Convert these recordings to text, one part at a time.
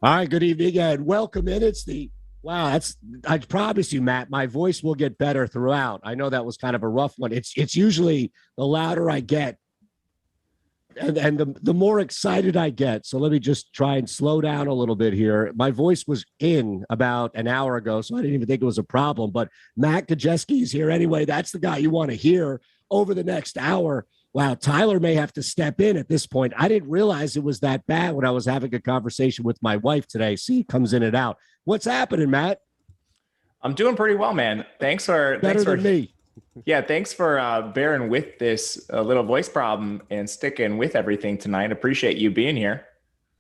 All right, good evening and welcome in. Wow, I promise you, Matt, my voice will get better throughout. I know that was kind of a rough one. It's usually the louder I get and the more excited I get. So let me just try and slow down a little bit here. My voice was in about an hour ago, so I didn't even think it was a problem. But Matt Gajewski is here anyway. That's the guy you want to hear over the next hour. Wow, Tyler may have to step in at this point. I didn't realize it was that bad when I was having a conversation with my wife today. See, it comes in and out. What's happening, Matt? I'm doing pretty well, man. Better than me. Yeah, thanks for bearing with this little voice problem and sticking with everything tonight. Appreciate you being here.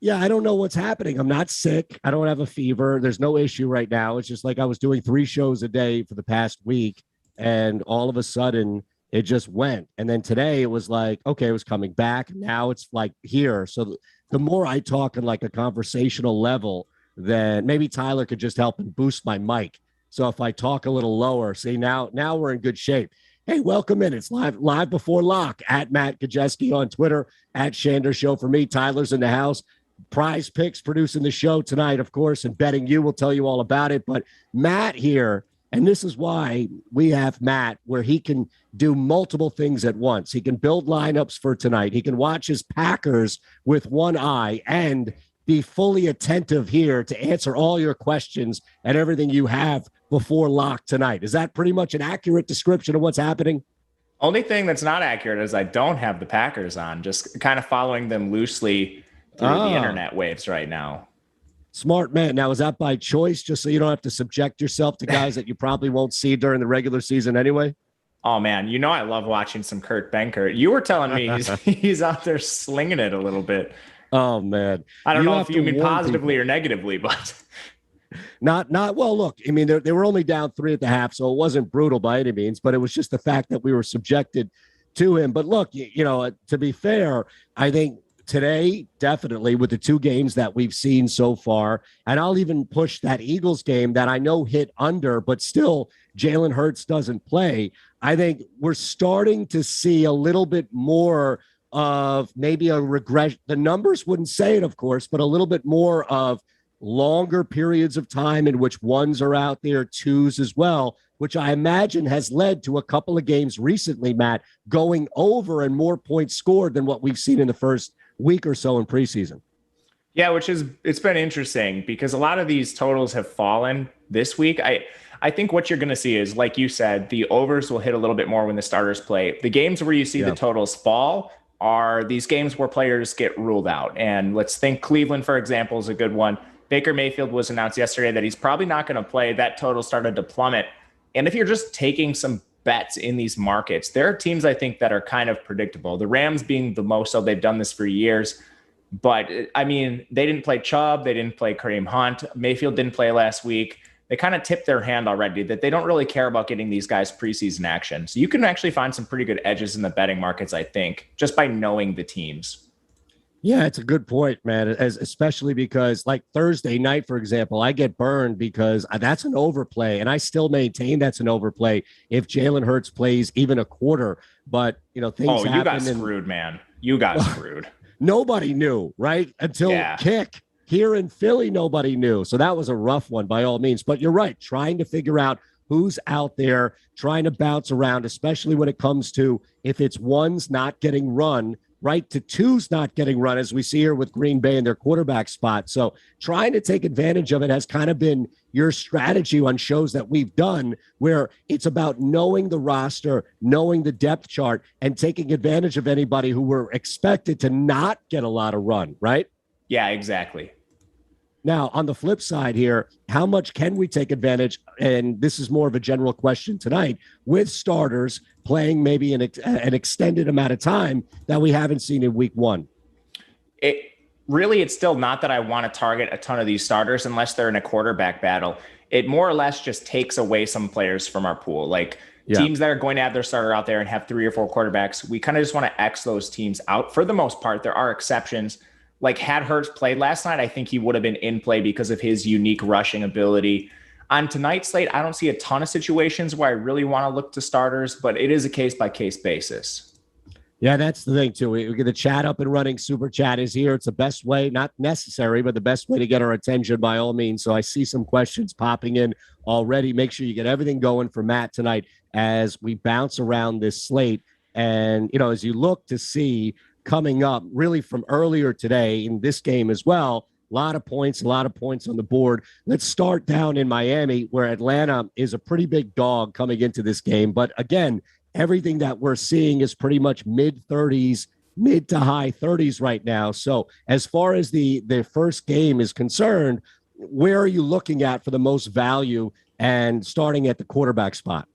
Yeah, I don't know what's happening. I'm not sick. I don't have a fever. There's no issue right now. It's just like I was doing 3 shows a day for the past week, and all of a sudden it just went. And then today it was like, okay, it was coming back. Now it's like here. So the more I talk in like a conversational level, then maybe Tyler could just help and boost my mic. So if I talk a little lower, see now we're in good shape. Hey, welcome in. It's live before lock at Matt Gajewski on Twitter, at Shander Show for me. Tyler's in the house. Prize Picks producing the show tonight, of course, and Betting You will tell you all about it. But Matt here, and this is why we have Matt, where he can do multiple things at once. He can build lineups for tonight. He can watch his Packers with one eye and be fully attentive here to answer all your questions and everything you have before lock tonight. Is that pretty much an accurate description of what's happening? Only thing that's not accurate is I don't have the Packers on, just kind of following them loosely through the internet waves right now. Smart man. Now, is that by choice, just so you don't have to subject yourself to guys that you probably won't see during the regular season anyway? Oh, man, you know I love watching some Kurt Benkert. You were telling me he's out there slinging it a little bit. Oh, man. I don't know if you mean positively or negatively, but not well, look, I mean, they were only down 3 at the half, so it wasn't brutal by any means, but it was just the fact that we were subjected to him. But look, to be fair, I think today, definitely with the 2 games that we've seen so far, and I'll even push that Eagles game that I know hit under, but still Jalen Hurts doesn't play. I think we're starting to see a little bit more of maybe a regression. The numbers wouldn't say it, of course, but a little bit more of longer periods of time in which ones are out there, 2s as well, which I imagine has led to a couple of games recently, Matt, going over and more points scored than what we've seen in the first week or so in preseason. Yeah, it's been interesting because a lot of these totals have fallen this week. I think what you're going to see is, like you said, the overs will hit a little bit more when the starters play. The games where you see the totals fall are these games where players get ruled out. And let's think Cleveland, for example, is a good one. Baker Mayfield was announced yesterday that he's probably not going to play. That total started to plummet. And if you're just taking some bets in these markets, there are teams I think that are kind of predictable. The Rams being the most so. They've done this for years. But, I mean, they didn't play Chubb. They didn't play Kareem Hunt. Mayfield didn't play last week. They kind of tipped their hand already that they don't really care about getting these guys preseason action. So you can actually find some pretty good edges in the betting markets, I think, just by knowing the teams. Yeah, it's a good point, man, especially because like Thursday night, for example, I get burned because that's an overplay, and I still maintain that's an overplay if Jalen Hurts plays even a quarter. But, things happen. You got screwed, man. You got screwed. Nobody knew, right? Until kick. Here in Philly, nobody knew. So that was a rough one by all means. But you're right, trying to figure out who's out there, trying to bounce around, especially when it comes to if it's ones not getting run, right, to 2s not getting run, as we see here with Green Bay in their quarterback spot. So trying to take advantage of it has kind of been your strategy on shows that we've done, where it's about knowing the roster, knowing the depth chart, and taking advantage of anybody who were expected to not get a lot of run, right? Yeah, exactly. Now, on the flip side here, how much can we take advantage? And this is more of a general question tonight, with starters playing maybe an extended amount of time that we haven't seen in week 1. It's still not that I want to target a ton of these starters unless they're in a quarterback battle. It more or less just takes away some players from our pool. Teams that are going to have their starter out there and have 3 or 4 quarterbacks, we kind of just want to X those teams out. For the most part, there are exceptions. Like, had Hurts played last night, I think he would have been in play because of his unique rushing ability. On tonight's slate, I don't see a ton of situations where I really want to look to starters, but it is a case-by-case basis. Yeah, that's the thing, too. We get the chat up and running. Super chat is here. It's the best way, not necessary, but the best way to get our attention by all means. So I see some questions popping in already. Make sure you get everything going for Matt tonight as we bounce around this slate. And, as you look to see coming up really from earlier today in this game as well, a lot of points on the board. Let's start down in Miami, where Atlanta is a pretty big dog coming into this game. But again, everything that we're seeing is pretty much mid to high 30s right now. So as far as the first game is concerned, where are you looking at for the most value and starting at the quarterback spot?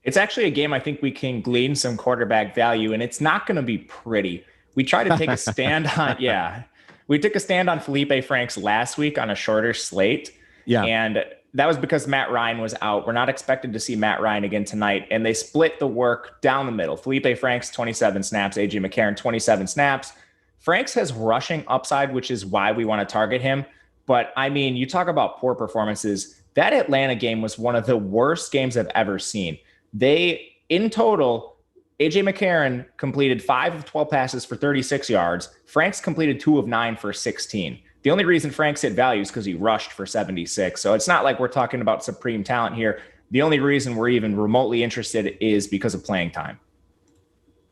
It's actually a game I think we can glean some quarterback value, and it's not going to be pretty. We try to take a stand on, we took a stand on Felipe Franks last week on a shorter slate. Yeah. And that was because Matt Ryan was out. We're not expected to see Matt Ryan again tonight. And they split the work down the middle. Felipe Franks, 27 snaps. A.J. McCarron, 27 snaps. Franks has rushing upside, which is why we want to target him. But, I mean, you talk about poor performances. That Atlanta game was one of the worst games I've ever seen. In total, A.J. McCarron completed 5 of 12 passes for 36 yards. Franks completed 2 of 9 for 16. The only reason Franks hit value is because he rushed for 76. So it's not like we're talking about supreme talent here. The only reason we're even remotely interested is because of playing time.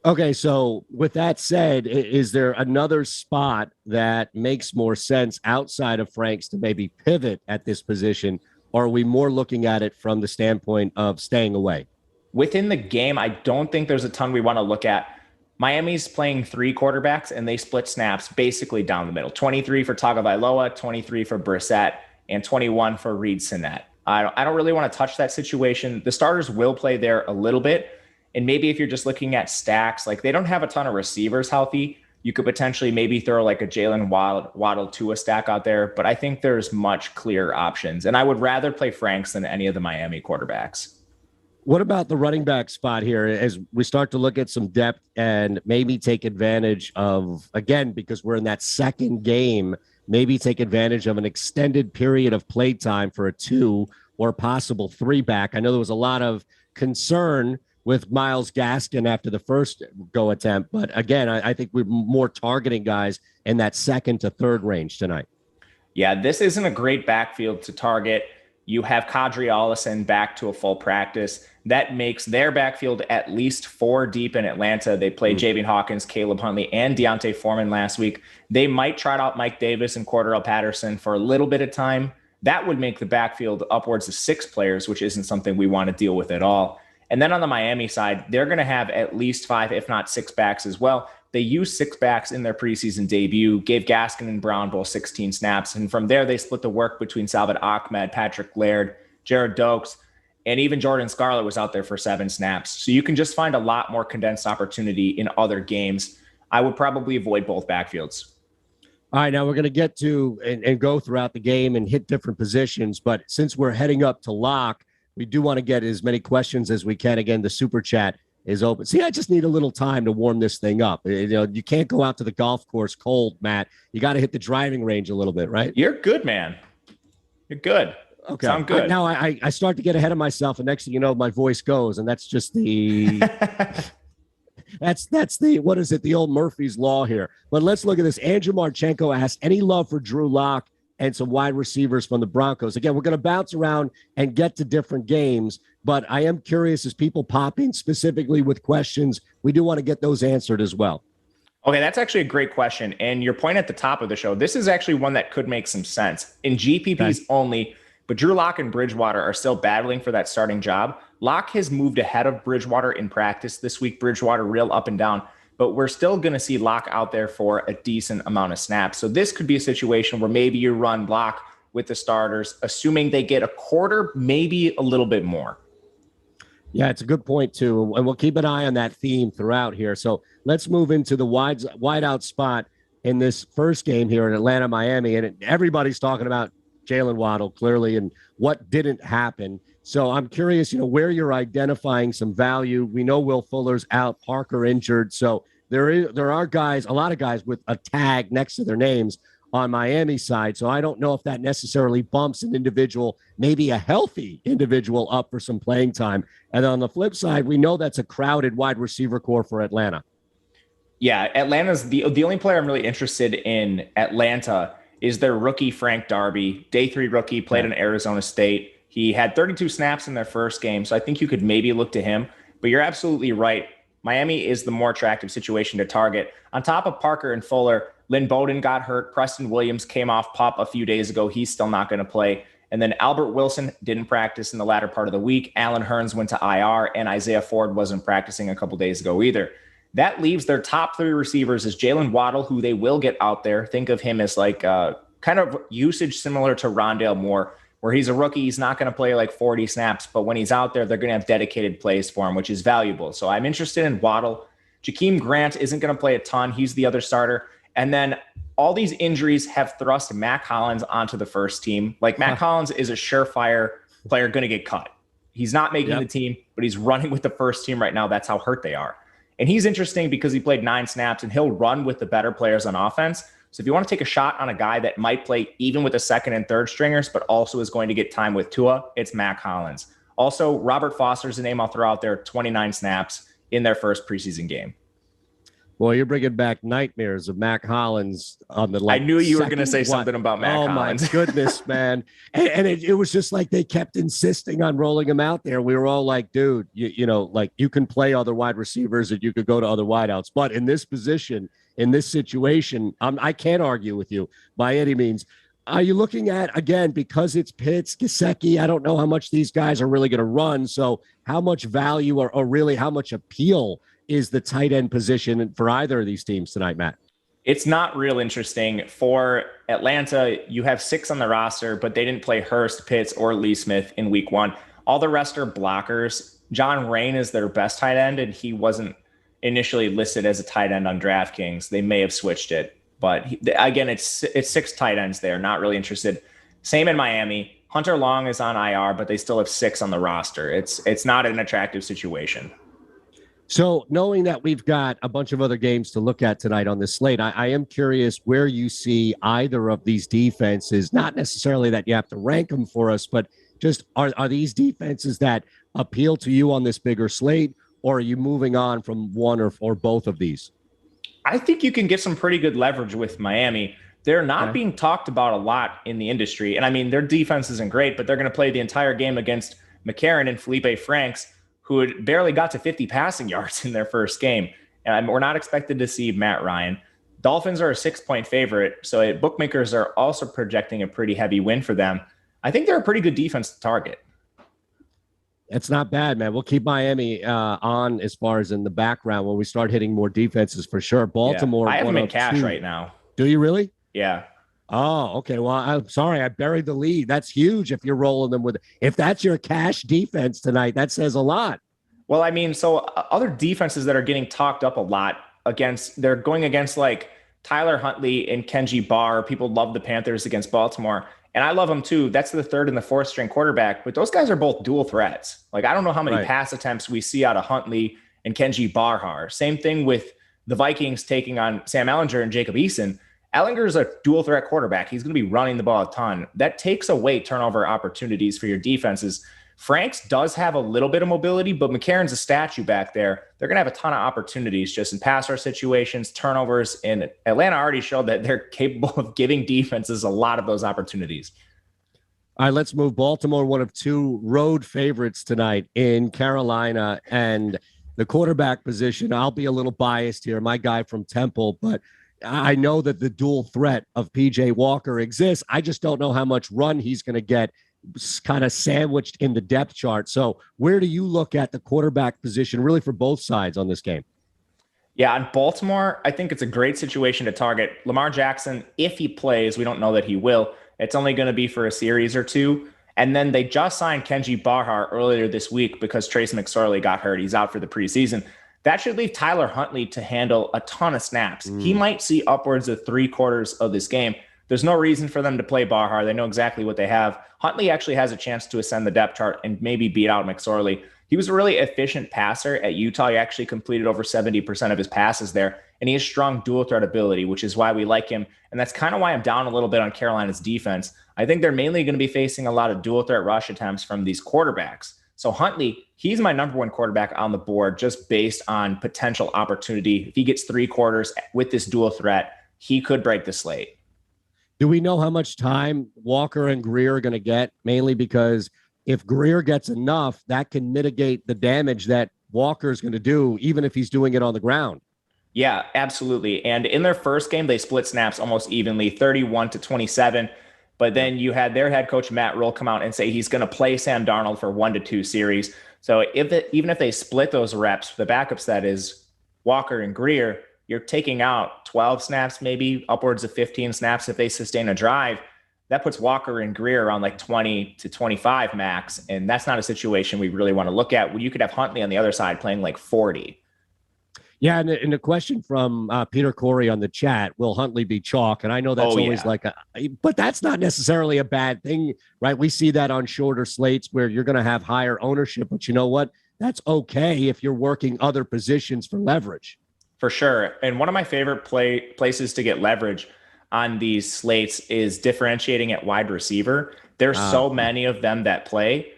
Okay, so with that said, is there another spot that makes more sense outside of Franks to maybe pivot at this position? Or are we more looking at it from the standpoint of staying away? Within the game, I don't think there's a ton we want to look at. Miami's playing 3 quarterbacks, and they split snaps basically down the middle. 23 for Tagovailoa, 23 for Brissett, and 21 for Reed Sinnett. I don't really want to touch that situation. The starters will play there a little bit, and maybe if you're just looking at stacks, like they don't have a ton of receivers healthy, you could potentially maybe throw like a Jalen Waddle to a stack out there, but I think there's much clearer options, and I would rather play Franks than any of the Miami quarterbacks. What about the running back spot here as we start to look at some depth and maybe take advantage of, again, because we're in that second game, maybe take advantage of an extended period of play time for a 2 or possible 3 back? I know there was a lot of concern with Myles Gaskin after the first go attempt, but again, I think we're more targeting guys in that second to third range tonight. Yeah, this isn't a great backfield to target. You have Kadri Allison back to a full practice. That makes their backfield at least 4 deep in Atlanta. They played Javian Hawkins, Caleb Huntley, and Deontay Foreman last week. They might try out Mike Davis and Cordarrelle Patterson for a little bit of time. That would make the backfield upwards of 6 players, which isn't something we want to deal with at all. And then on the Miami side, they're going to have at least 5, if not 6 backs as well. They used 6 backs in their preseason debut, gave Gaskin and Brown both 16 snaps. And from there, they split the work between Salvador Ahmed, Patrick Laird, Jared Dokes, and even Jordan Scarlett was out there for 7 snaps. So you can just find a lot more condensed opportunity in other games. I would probably avoid both backfields. All right, now we're going to get to and go throughout the game and hit different positions. But since we're heading up to lock, we do want to get as many questions as we can. Again, the super chat is open. See, I just need a little time to warm this thing up. You can't go out to the golf course cold, Matt. You got to hit the driving range a little bit, right? You're good, man. You're good. Okay. Sound good. Now I start to get ahead of myself, and next thing you know, my voice goes, and that's just the that's the what is it? The old Murphy's Law here. But let's look at this. Andrew Marchenko asks, any love for Drew Lock and some wide receivers from the Broncos? Again, we're going to bounce around and get to different games, but I am curious as people pop in specifically with questions. We do want to get those answered as well. Okay, that's actually a great question. And your point at the top of the show, this is actually one that could make some sense. In GPPs only, but Drew Lock and Bridgewater are still battling for that starting job. Lock has moved ahead of Bridgewater in practice this week. Bridgewater real up and down, but we're still going to see Lock out there for a decent amount of snaps. So this could be a situation where maybe you run Lock with the starters, assuming they get a quarter, maybe a little bit more. Yeah, it's a good point, too. And we'll keep an eye on that theme throughout here. So let's move into the wide out spot in this first game here in Atlanta, Miami. And everybody's talking about Jalen Waddle, clearly, and what didn't happen. So I'm curious, where you're identifying some value. We know Will Fuller's out, Parker injured. So there are guys, a lot of guys with a tag next to their names on Miami side. So I don't know if that necessarily bumps an individual, maybe a healthy individual, up for some playing time. And on the flip side, we know that's a crowded wide receiver core for Atlanta. Yeah, Atlanta's the only player I'm really interested in Atlanta is their rookie Frank Darby, day 3 rookie, played in Arizona State. He had 32 snaps in their first game, so I think you could maybe look to him. But you're absolutely right. Miami is the more attractive situation to target. On top of Parker and Fuller, Lynn Bowden got hurt. Preston Williams came off PUP a few days ago. He's still not going to play. And then Albert Wilson didn't practice in the latter part of the week. Alan Hearns went to IR, and Isaiah Ford wasn't practicing a couple days ago either. That leaves their top 3 receivers as Jalen Waddle, who they will get out there. Think of him as like kind of usage similar to Rondale Moore, where he's a rookie. He's not going to play like 40 snaps, but when he's out there, they're going to have dedicated plays for him, which is valuable. So I'm interested in Waddle. Jakeem Grant isn't going to play a ton. He's the other starter. And then all these injuries have thrust Mac Hollins onto the first team. Like Mac Hollins is a surefire player going to get cut. He's not making the team, but he's running with the first team right now. That's how hurt they are. And he's interesting because he played 9 snaps and he'll run with the better players on offense. So if you want to take a shot on a guy that might play even with the second and third stringers, but also is going to get time with Tua, it's Mac Hollins. Also, Robert Foster's a name I'll throw out there, 29 snaps in their first preseason game. Well, you're bringing back nightmares of Mac Hollins on the I knew you were going to say something about Mac Hollins. Oh, my goodness, man. And it was just like they kept insisting on rolling him out there. We were all like, dude, you know, like you can play other wide receivers and you could go to other wideouts. But in this position, in this situation, I can't argue with you by any means. Are you looking at, again, because it's Pitts, Gajewski, I don't know how much these guys are really going to run. So how much value or really how much appeal is the tight end position for either of these teams tonight, Matt? It's not real interesting. For Atlanta, you have 6 on the roster, but they didn't play Hurst, Pitts, or Lee Smith in week 1. All the rest are blockers. John Rain is their best tight end, and he wasn't initially listed as a tight end on DraftKings. They may have switched it. But again, it's 6 tight ends there. Not really interested. Same in Miami. Hunter Long is on IR, but they still have 6 on the roster. It's not an attractive situation. So knowing that we've got a bunch of other games to look at tonight on this slate, I am curious where you see either of these defenses, not necessarily that you have to rank them for us, but just are these defenses that appeal to you on this bigger slate, or are you moving on from one or both of these? I think you can get some pretty good leverage with Miami. They're not being talked about a lot in the industry. And I mean, their defense isn't great, but they're going to play the entire game against McCarron and Felipe Franks, who had barely got to 50 passing yards in their first game. And we're not expected to see Matt Ryan. Dolphins are a 6-point favorite, so bookmakers are also projecting a pretty heavy win for them. I think they're a pretty good defense to target. It's not bad, man. We'll keep Miami on as far as in the background when we start hitting more defenses for sure. Baltimore. Yeah, I have them in cash right now. Do you really? Yeah. Oh, okay. Well, I'm sorry. I buried the lead. That's huge if you're rolling them with. If that's your cash defense tonight, that says a lot. Well, I mean, so other defenses that are getting talked up a lot they're going against like Tyler Huntley and Kenji Barr. People love the Panthers against Baltimore. And I love them too. That's the 3rd and the 4th string quarterback. But those guys are both dual threats. Like, I don't know how many pass attempts we see out of Huntley and Kenji Barr. Same thing with the Vikings taking on Sam Ehlinger and Jacob Eason. Ehlinger is a dual threat quarterback. He's going to be running the ball a ton. That takes away turnover opportunities for your defenses. Franks does have a little bit of mobility, but McCarron's a statue back there. They're going to have a ton of opportunities just in pass rush situations, turnovers, and Atlanta already showed that they're capable of giving defenses a lot of those opportunities. All right, let's move. Baltimore, one of 2 road favorites tonight in Carolina, and the quarterback position. I'll be a little biased here. My guy from Temple, but I know that the dual threat of PJ Walker exists. I just don't know how much run he's going to get kind of sandwiched in the depth chart. So where do you look at the quarterback position really for both sides on this game? Yeah, on Baltimore, I think it's a great situation to target. Lamar Jackson, if he plays, we don't know that he will. It's only going to be for a series or 2. And then they just signed Kenji Barr earlier this week because Trace McSorley got hurt. He's out for the preseason. That should leave Tyler Huntley to handle a ton of snaps. He might see upwards of 3/4 of this game. There's no reason for them to play Barr. They know exactly what they have. Huntley actually has a chance to ascend the depth chart and maybe beat out McSorley. He was a really efficient passer at Utah. He actually completed over 70% of his passes there, and he has strong dual threat ability, which is why we like him. And that's kind of why I'm down a little bit on Carolina's defense. I think they're mainly going to be facing a lot of dual threat rush attempts from these quarterbacks. So Huntley, he's my number one quarterback on the board just based on potential opportunity. If he gets 3 quarters with this dual threat, he could break the slate. Do we know how much time Walker and Greer are going to get? Mainly because if Greer gets enough, that can mitigate the damage that Walker is going to do, even if he's doing it on the ground. Yeah, absolutely. And in their first game, they split snaps almost evenly, 31-27. But then you had their head coach, Matt Rule, come out and say he's going to play Sam Darnold for 1 to 2 series. So even if they split those reps, the backups, that is Walker and Greer, you're taking out 12 snaps, maybe upwards of 15 snaps if they sustain a drive. That puts Walker and Greer around like 20 to 25 max. And that's not a situation we really want to look at. You could have Huntley on the other side playing like 40. Yeah, and the question from Peter Corey on the chat, will Huntley be chalk? And I know that's always but that's not necessarily a bad thing, right? We see that on shorter slates where you're going to have higher ownership, but you know what? That's okay if you're working other positions for leverage. For sure. And one of my favorite places to get leverage on these slates is differentiating at wide receiver. There's so many of them that play.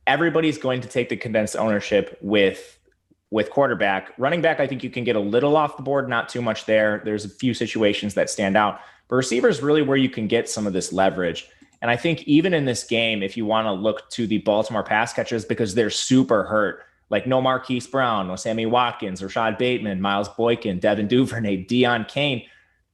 Everybody's going to take the condensed ownership with quarterback. Running back, I think you can get a little off the board, not too much there. There's a few situations that stand out. But receiver is really where you can get some of this leverage. And I think even in this game, if you want to look to the Baltimore pass catchers, because they're super hurt, like no Marquise Brown, no Sammy Watkins, Rashad Bateman, Miles Boykin, Devin Duvernay, Deion Kane,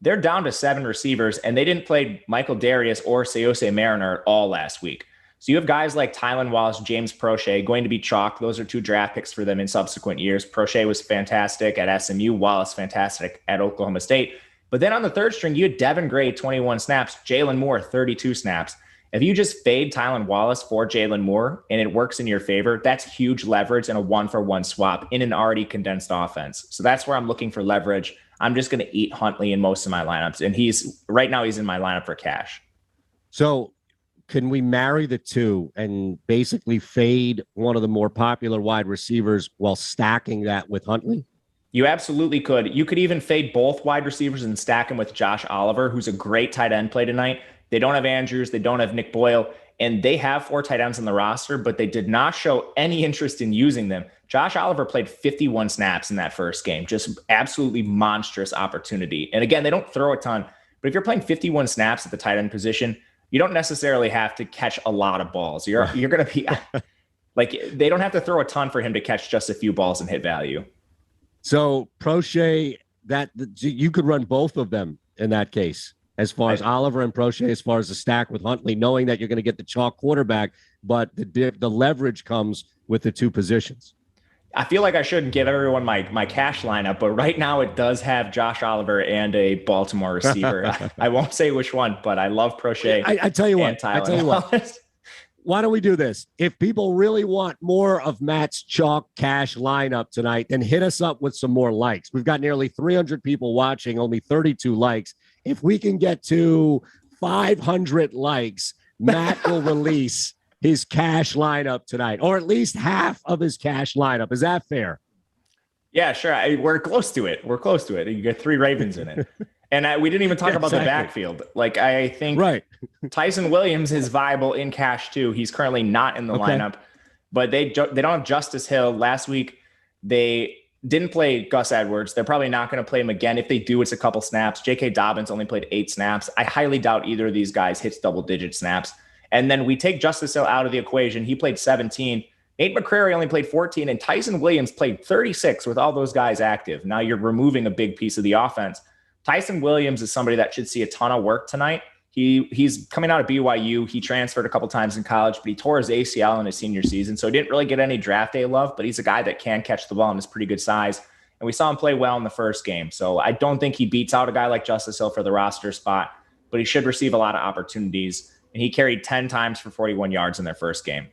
they're down to 7 receivers, and they didn't play Michael Darius or Seose Mariner at all last week. So you have guys like Tylan Wallace, James Prochet going to be chalk. Those are 2 draft picks for them in subsequent years. Prochet was fantastic at SMU, Wallace fantastic at Oklahoma State. But then on the third string, you had Devin Gray, 21 snaps, Jalen Moore, 32 snaps. If you just fade Tylan Wallace for Jalen Moore and it works in your favor, that's huge leverage and a 1-for-1 swap in an already condensed offense. So that's where I'm looking for leverage. I'm just going to eat Huntley in most of my lineups. And right now he's in my lineup for cash. So can we marry the two and basically fade one of the more popular wide receivers while stacking that with Huntley? You absolutely could. You could even fade both wide receivers and stack him with Josh Oliver, who's a great tight end play tonight. They don't have Andrews. They don't have Nick Boyle. And they have 4 tight ends on the roster, but they did not show any interest in using them. Josh Oliver played 51 snaps in that first game. Just absolutely monstrous opportunity. And again, they don't throw a ton. But if you're playing 51 snaps at the tight end position, you don't necessarily have to catch a lot of balls. You're going to be like, they don't have to throw a ton for him to catch just a few balls and hit value. So Prochet, you could run both of them in that case, as far as Oliver and Prochet, as far as the stack with Huntley, knowing that you're going to get the chalk quarterback, but the leverage comes with the 2 positions. I feel like I shouldn't give everyone my cash lineup, but right now it does have Josh Oliver and a Baltimore receiver. I won't say which one, but I love Prochet. I tell you what. Why don't we do this? If people really want more of Matt's chalk cash lineup tonight, then hit us up with some more likes. We've got nearly 300 people watching, only 32 likes. If we can get to 500 likes, Matt will release his cash lineup tonight, or at least half of his cash lineup. Is that fair? Yeah, sure. We're close to it. You get 3 Ravens in it. And we didn't even talk about the backfield. Like, I think Tyson Williams is viable in cash too. He's currently not in the lineup, but they don't have Justice Hill. Last week, they didn't play Gus Edwards. They're probably not going to play him again. If they do, it's a couple snaps. J.K. Dobbins only played 8 snaps. I highly doubt either of these guys hits double-digit snaps. And then we take Justice Hill out of the equation. He played 17. Nate McCrary only played 14, and Tyson Williams played 36 with all those guys active. Now you're removing a big piece of the offense. Tyson Williams is somebody that should see a ton of work tonight. He's coming out of BYU. He transferred a couple times in college, but he tore his ACL in his senior season, so he didn't really get any draft day love, but he's a guy that can catch the ball and is pretty good size. And we saw him play well in the first game. So I don't think he beats out a guy like Justice Hill for the roster spot, but he should receive a lot of opportunities. And he carried 10 times for 41 yards in their first game.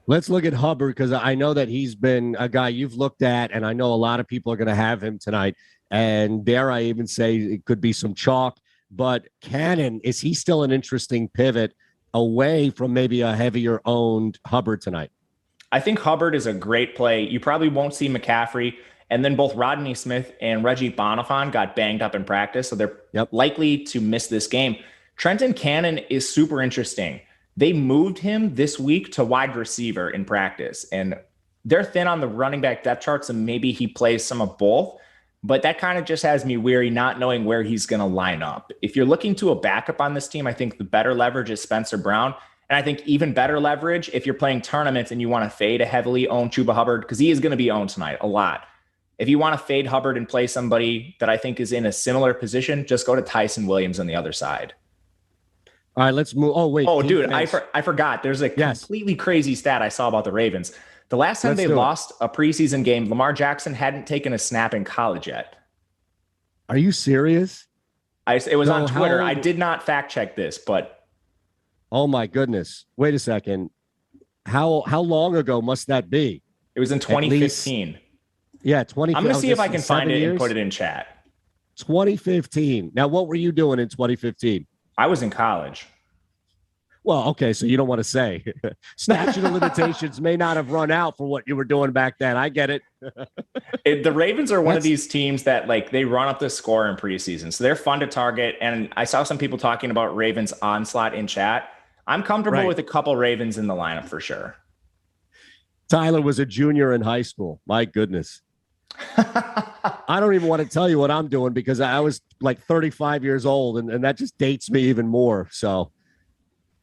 Let's look at Hubbard, because I know that he's been a guy you've looked at, and I know a lot of people are going to have him tonight. And dare I even say it could be some chalk. But Cannon, is he still an interesting pivot away from maybe a heavier owned Hubbard tonight? I think Hubbard is a great play. You probably won't see McCaffrey. And then both Rodney Smith and Reggie Bonifant got banged up in practice, so they're likely to miss this game. Trenton Cannon is super interesting. They moved him this week to wide receiver in practice, and they're thin on the running back depth chart, so maybe he plays some of both. But that kind of just has me weary, not knowing where he's going to line up. If you're looking to a backup on this team, I think the better leverage is Spencer Brown. And I think even better leverage if you're playing tournaments and you want to fade a heavily owned Chuba Hubbard, because he is going to be owned tonight a lot. If you want to fade Hubbard and play somebody that I think is in a similar position, just go to Tyson Williams on the other side. All right, let's move. Oh, wait. Oh, dude, I forgot. There's a completely crazy stat I saw about the Ravens. The last time they lost a preseason game, Lamar Jackson hadn't taken a snap in college yet. Are you serious? It was on Twitter. I did not fact check this, but. Oh, my goodness. Wait a second. How long ago must that be? It was in 2015. Yeah, 2015. I'm going to see if I can find it and put it in chat. 2015. Now, what were you doing in 2015? I was in college. Well, okay, so you don't want to say. Statute of limitations may not have run out for what you were doing back then. I get it. The Ravens are one of these teams that they run up the score in preseason. So they're fun to target. And I saw some people talking about Ravens onslaught in chat. I'm comfortable with a couple Ravens in the lineup for sure. Tyler was a junior in high school. My goodness. I don't even want to tell you what I'm doing because I was like 35 years old and that just dates me even more. So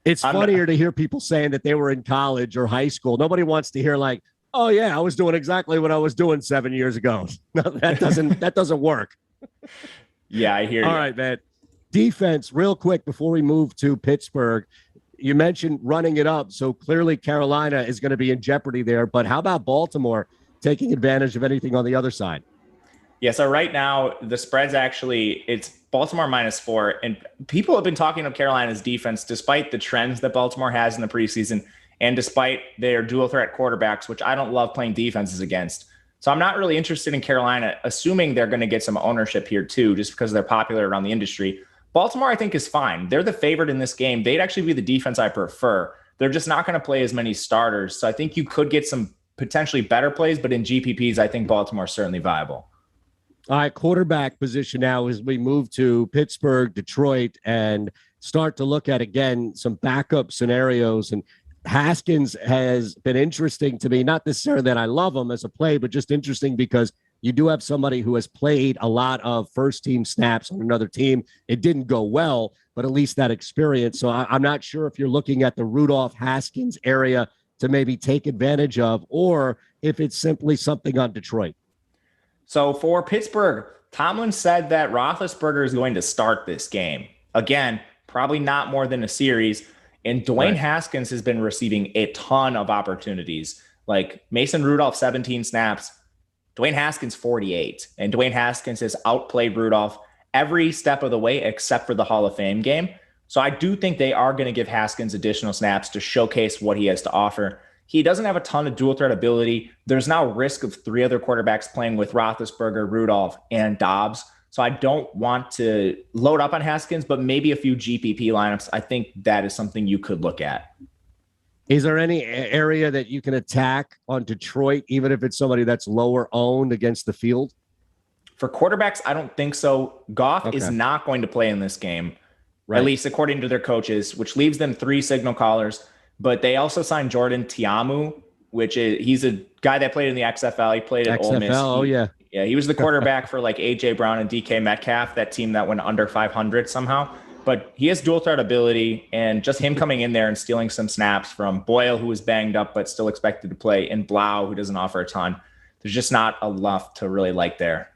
it's funnier to hear people saying that they were in college or high school. Nobody wants to hear like, oh yeah, I was doing exactly what I was doing 7 years ago. No, that doesn't work. Yeah, I hear you. All right, man. Defense, real quick before we move to Pittsburgh. You mentioned running it up, so clearly Carolina is going to be in jeopardy there. But how about Baltimore taking advantage of anything on the other side? Yeah, so right now the spread's it's Baltimore -4, and people have been talking of Carolina's defense despite the trends that Baltimore has in the preseason and despite their dual threat quarterbacks, which I don't love playing defenses against. So I'm not really interested in Carolina, assuming they're going to get some ownership here too, just because they're popular around the industry. Baltimore, I think, is fine. They're the favorite in this game. They'd actually be the defense I prefer. They're just not going to play as many starters. So I think you could get some potentially better plays, but in GPPs, I think Baltimore is certainly viable. All right, quarterback position now as we move to Pittsburgh, Detroit, and start to look at, again, some backup scenarios. And Haskins has been interesting to me, not necessarily that I love him as a play, but just interesting because you do have somebody who has played a lot of first-team snaps on another team. It didn't go well, but at least that experience. So I'm not sure if you're looking at the Rudolph-Haskins area to maybe take advantage of, or if it's simply something on Detroit. So for Pittsburgh, Tomlin said that Roethlisberger is going to start this game. Again, probably not more than a series. And Dwayne Haskins has been receiving a ton of opportunities. Like Mason Rudolph, 17 snaps. Dwayne Haskins, 48. And Dwayne Haskins has outplayed Rudolph every step of the way except for the Hall of Fame game. So I do think they are going to give Haskins additional snaps to showcase what he has to offer. He doesn't have a ton of dual threat ability. There's now risk of three other quarterbacks playing with Roethlisberger, Rudolph, and Dobbs. So I don't want to load up on Haskins, but maybe a few GPP lineups. I think that is something you could look at. Is there any area that you can attack on Detroit, even if it's somebody that's lower owned against the field? For quarterbacks, I don't think so. Goff is not going to play in this game, at least according to their coaches, which leaves them 3 signal callers. But they also signed Jordan Tiamu, he's a guy that played in the XFL. He played at Ole Miss. Yeah, he was the quarterback for like A.J. Brown and DK Metcalf, that team that went under 500 somehow. But he has dual threat ability, and just him coming in there and stealing some snaps from Boyle, who was banged up but still expected to play, and Blau, who doesn't offer a ton. There's just not enough to really like there.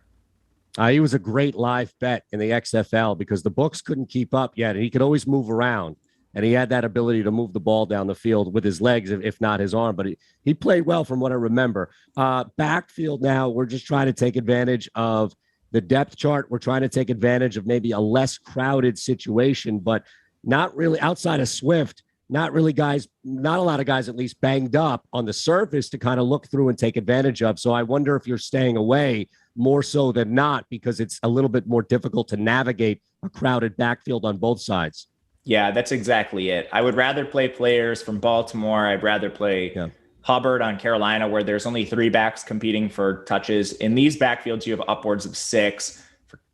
He was a great live bet in the XFL because the books couldn't keep up yet, and he could always move around. And he had that ability to move the ball down the field with his legs, if not his arm. But he played well from what I remember. Backfield now, we're just trying to take advantage of the depth chart. We're trying to take advantage of maybe a less crowded situation, but not really outside of Swift, not a lot of guys at least banged up on the surface to kind of look through and take advantage of. So I wonder if you're staying away more so than not because it's a little bit more difficult to navigate a crowded backfield on both sides. Yeah, that's exactly it. I would rather play players from Baltimore. I'd rather play Hubbard on Carolina, where there's only 3 backs competing for touches. In these backfields, you have upwards of 6.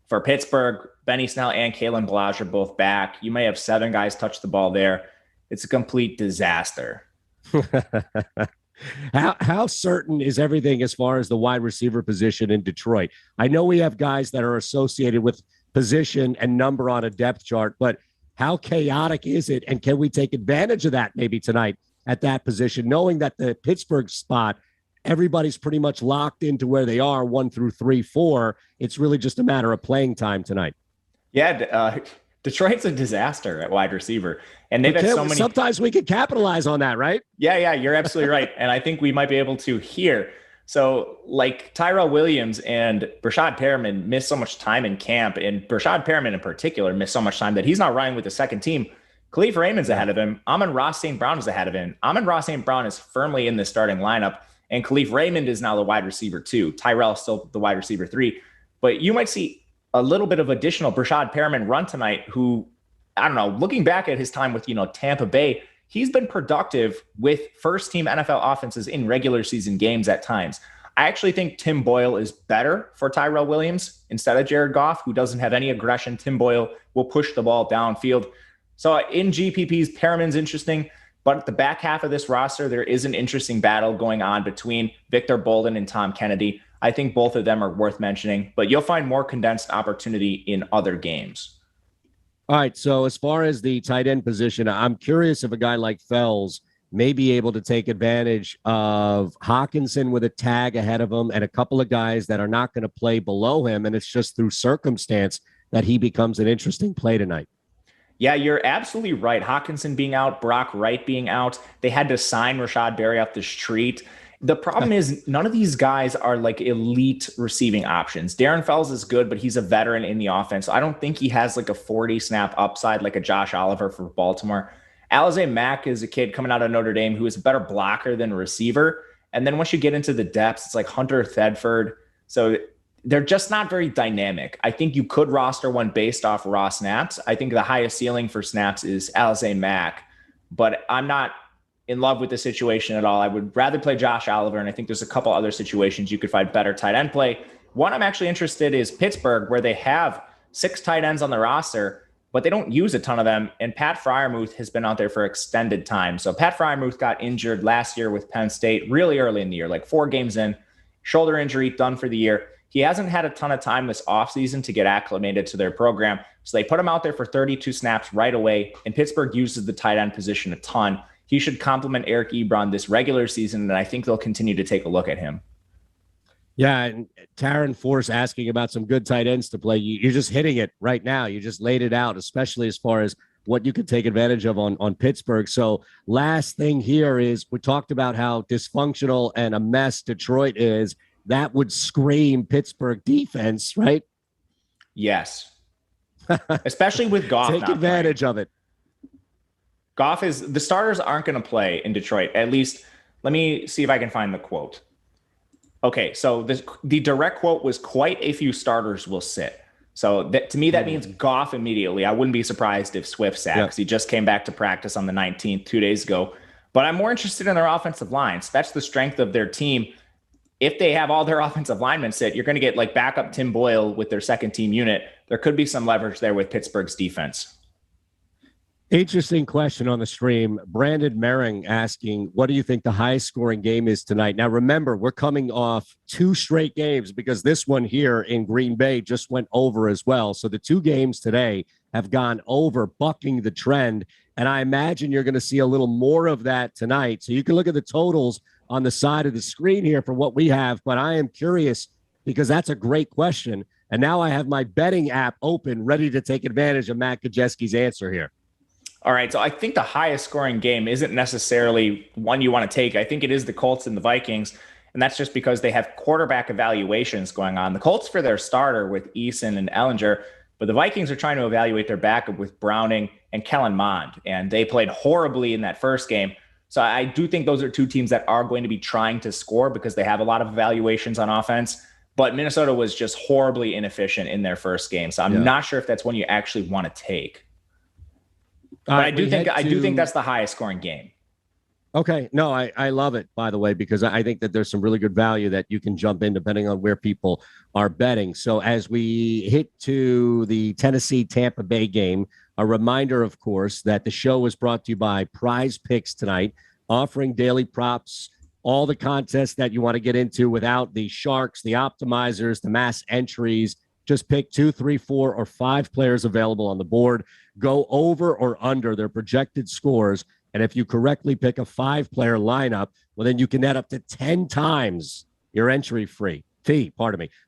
For Pittsburgh, Benny Snell and Kalen Ballage are both back. You may have 7 guys touch the ball there. it's a complete disaster. How certain is everything as far as the wide receiver position in Detroit? I know we have guys that are associated with position and number on a depth chart, but how chaotic is it? And can we take advantage of that maybe tonight at that position, knowing that the Pittsburgh spot, everybody's pretty much locked into where they are 1 through 3, 4. It's really just a matter of playing time tonight. Yeah. Detroit's a disaster at wide receiver, and they've had so many. Sometimes we could capitalize on that, right? Yeah, you're absolutely right. And I think we might be able to here. So like Tyrell Williams and Brashad Perriman missed so much time in camp, and Brashad Perriman in particular missed so much time that he's not running with the second team. Khalif Raymond's ahead of him. Amon-Ra St. Brown is ahead of him. Amon-Ra St. Brown is firmly in the starting lineup, and Khalif Raymond is now the wide receiver 2. Tyrell is still the wide receiver 3. But you might see a little bit of additional Brashad Perriman run tonight, who, I don't know, looking back at his time with, Tampa Bay, he's been productive with first team NFL offenses in regular season games at times. I actually think Tim Boyle is better for Tyrell Williams instead of Jared Goff, who doesn't have any aggression. Tim Boyle will push the ball downfield. So in GPPs, Perriman's interesting, but at the back half of this roster, there is an interesting battle going on between Victor Bolden and Tom Kennedy. I think both of them are worth mentioning, but you'll find more condensed opportunity in other games. All right. So as far as the tight end position, I'm curious if a guy like Fells may be able to take advantage of Hawkinson with a tag ahead of him and a couple of guys that are not going to play below him. And it's just through circumstance that he becomes an interesting play tonight. Yeah, you're absolutely right. Hawkinson being out, Brock Wright being out. They had to sign Rashad Berry off the street. The problem is none of these guys are like elite receiving options. Darren Fells is good, but he's a veteran in the offense. So I don't think he has like a 40 snap upside like a Josh Oliver for Baltimore. Alize Mack is a kid coming out of Notre Dame who is a better blocker than receiver. And then once you get into the depths, it's like Hunter Thedford. So they're just not very dynamic. I think you could roster one based off raw snaps. I think the highest ceiling for snaps is Alize Mack, but I'm not in love with the situation at all. I would rather play Josh Oliver, and I think there's a couple other situations you could find better tight end play. One I'm actually interested is Pittsburgh, where they have 6 tight ends on the roster, but they don't use a ton of them, and Pat Freiermuth has been out there for extended time. So Pat Freiermuth got injured last year with Penn State really early in the year, like 4 games in, shoulder injury, done for the year. He hasn't had a ton of time this offseason to get acclimated to their program, so they put him out there for 32 snaps right away, and Pittsburgh uses the tight end position a ton. He should complement Eric Ebron this regular season, and I think they'll continue to take a look at him. Yeah, and Taryn Force asking about some good tight ends to play. You're just hitting it right now. You just laid it out, especially as far as what you could take advantage of on Pittsburgh. So last thing here is we talked about how dysfunctional and a mess Detroit is. That would scream Pittsburgh defense, right? Yes. Especially with Goff. Take advantage of it. Goff is, the starters aren't going to play in Detroit. At least, let me see if I can find the quote. Okay, so the direct quote was quite a few starters will sit. So to me, that means Goff immediately. I wouldn't be surprised if Swift sat because he just came back to practice on the 19th, 2 days ago. But I'm more interested in their offensive lines. That's the strength of their team. If they have all their offensive linemen sit, you're going to get like backup Tim Boyle with their second team unit. There could be some leverage there with Pittsburgh's defense. Interesting question on the stream. Brandon Merring asking, what do you think the highest scoring game is tonight? Now, remember, we're coming off 2 straight games because this one here in Green Bay just went over as well. So the 2 games today have gone over, bucking the trend. And I imagine you're going to see a little more of that tonight. So you can look at the totals on the side of the screen here for what we have. But I am curious because that's a great question. And now I have my betting app open, ready to take advantage of Matt Gajewski's answer here. All right, so I think the highest scoring game isn't necessarily one you want to take. I think it is the Colts and the Vikings, and that's just because they have quarterback evaluations going on. The Colts for their starter with Eason and Ellinger, but the Vikings are trying to evaluate their backup with Browning and Kellen Mond, and they played horribly in that first game. So I do think those are 2 teams that are going to be trying to score because they have a lot of evaluations on offense, but Minnesota was just horribly inefficient in their first game. So I'm not sure if that's one you actually want to take. But I do think that's the highest scoring game. Okay. No, I love it, by the way, because I think that there's some really good value that you can jump in depending on where people are betting. So as we hit to the Tennessee Tampa Bay game, A reminder, of course, that the show was brought to you by Prize Picks tonight, offering daily props, all the contests that you want to get into without the sharks, the optimizers, the mass entries. Just pick 2, 3, 4, or 5 players available on the board. Go over or under their projected scores. And if you correctly pick a 5-player lineup, well, then you can net up to 10 times your entry fee.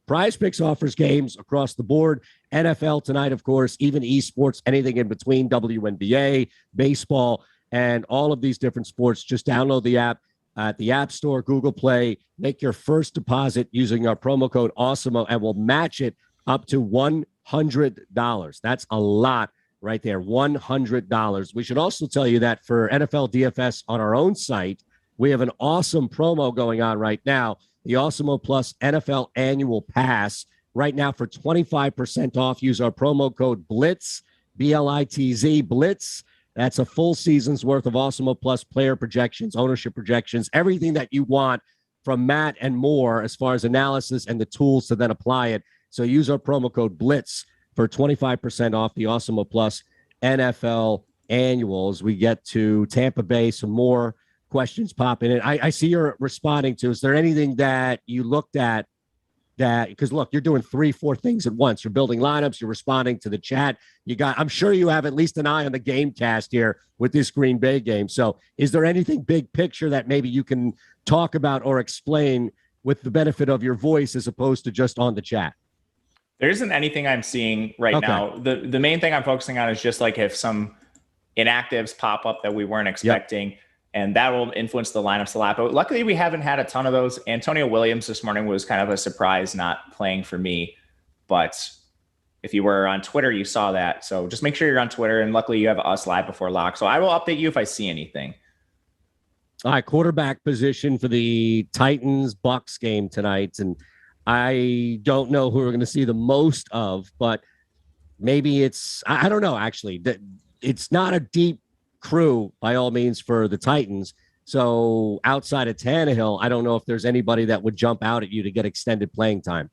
Prize Picks offers games across the board. NFL tonight, of course, even esports, anything in between, WNBA, baseball, and all of these different sports. Just download the app at the App Store, Google Play. Make your first deposit using our promo code Awesemo, and we'll match it up to $100. That's a lot right there, $100. We should also tell you that for NFL DFS on our own site, we have an awesome promo going on right now, the Awesemo Plus NFL Annual Pass. Right now for 25% off, use our promo code BLITZ, BLITZ, BLITZ. That's a full season's worth of Awesemo Plus player projections, ownership projections, everything that you want from Matt and more as far as analysis and the tools to then apply it. So use our promo code BLITZ for 25% off the Awesemo Plus NFL Annuals. We get to Tampa Bay, some more questions popping in. I see you're responding to. Is there anything that you looked at that, because look, you're doing 3-4 things at once. You're building lineups, you're responding to the chat. I'm sure you have at least an eye on the game cast here with this Green Bay game. So is there anything big picture that maybe you can talk about or explain with the benefit of your voice as opposed to just on the chat? There isn't anything I'm seeing right now. The main thing I'm focusing on is just like if some inactives pop up that we weren't expecting, and that will influence the lineups a lot. But luckily, we haven't had a ton of those. Antonio Williams this morning was kind of a surprise not playing for me. But if you were on Twitter, you saw that. So just make sure you're on Twitter. And luckily, you have us live before lock. So I will update you if I see anything. All right, quarterback position for the Titans-Bucks game tonight. And I don't know who we're going to see the most of, but maybe I don't know, actually. It's not a deep crew by all means for the Titans. So outside of Tannehill, I don't know if there's anybody that would jump out at you to get extended playing time.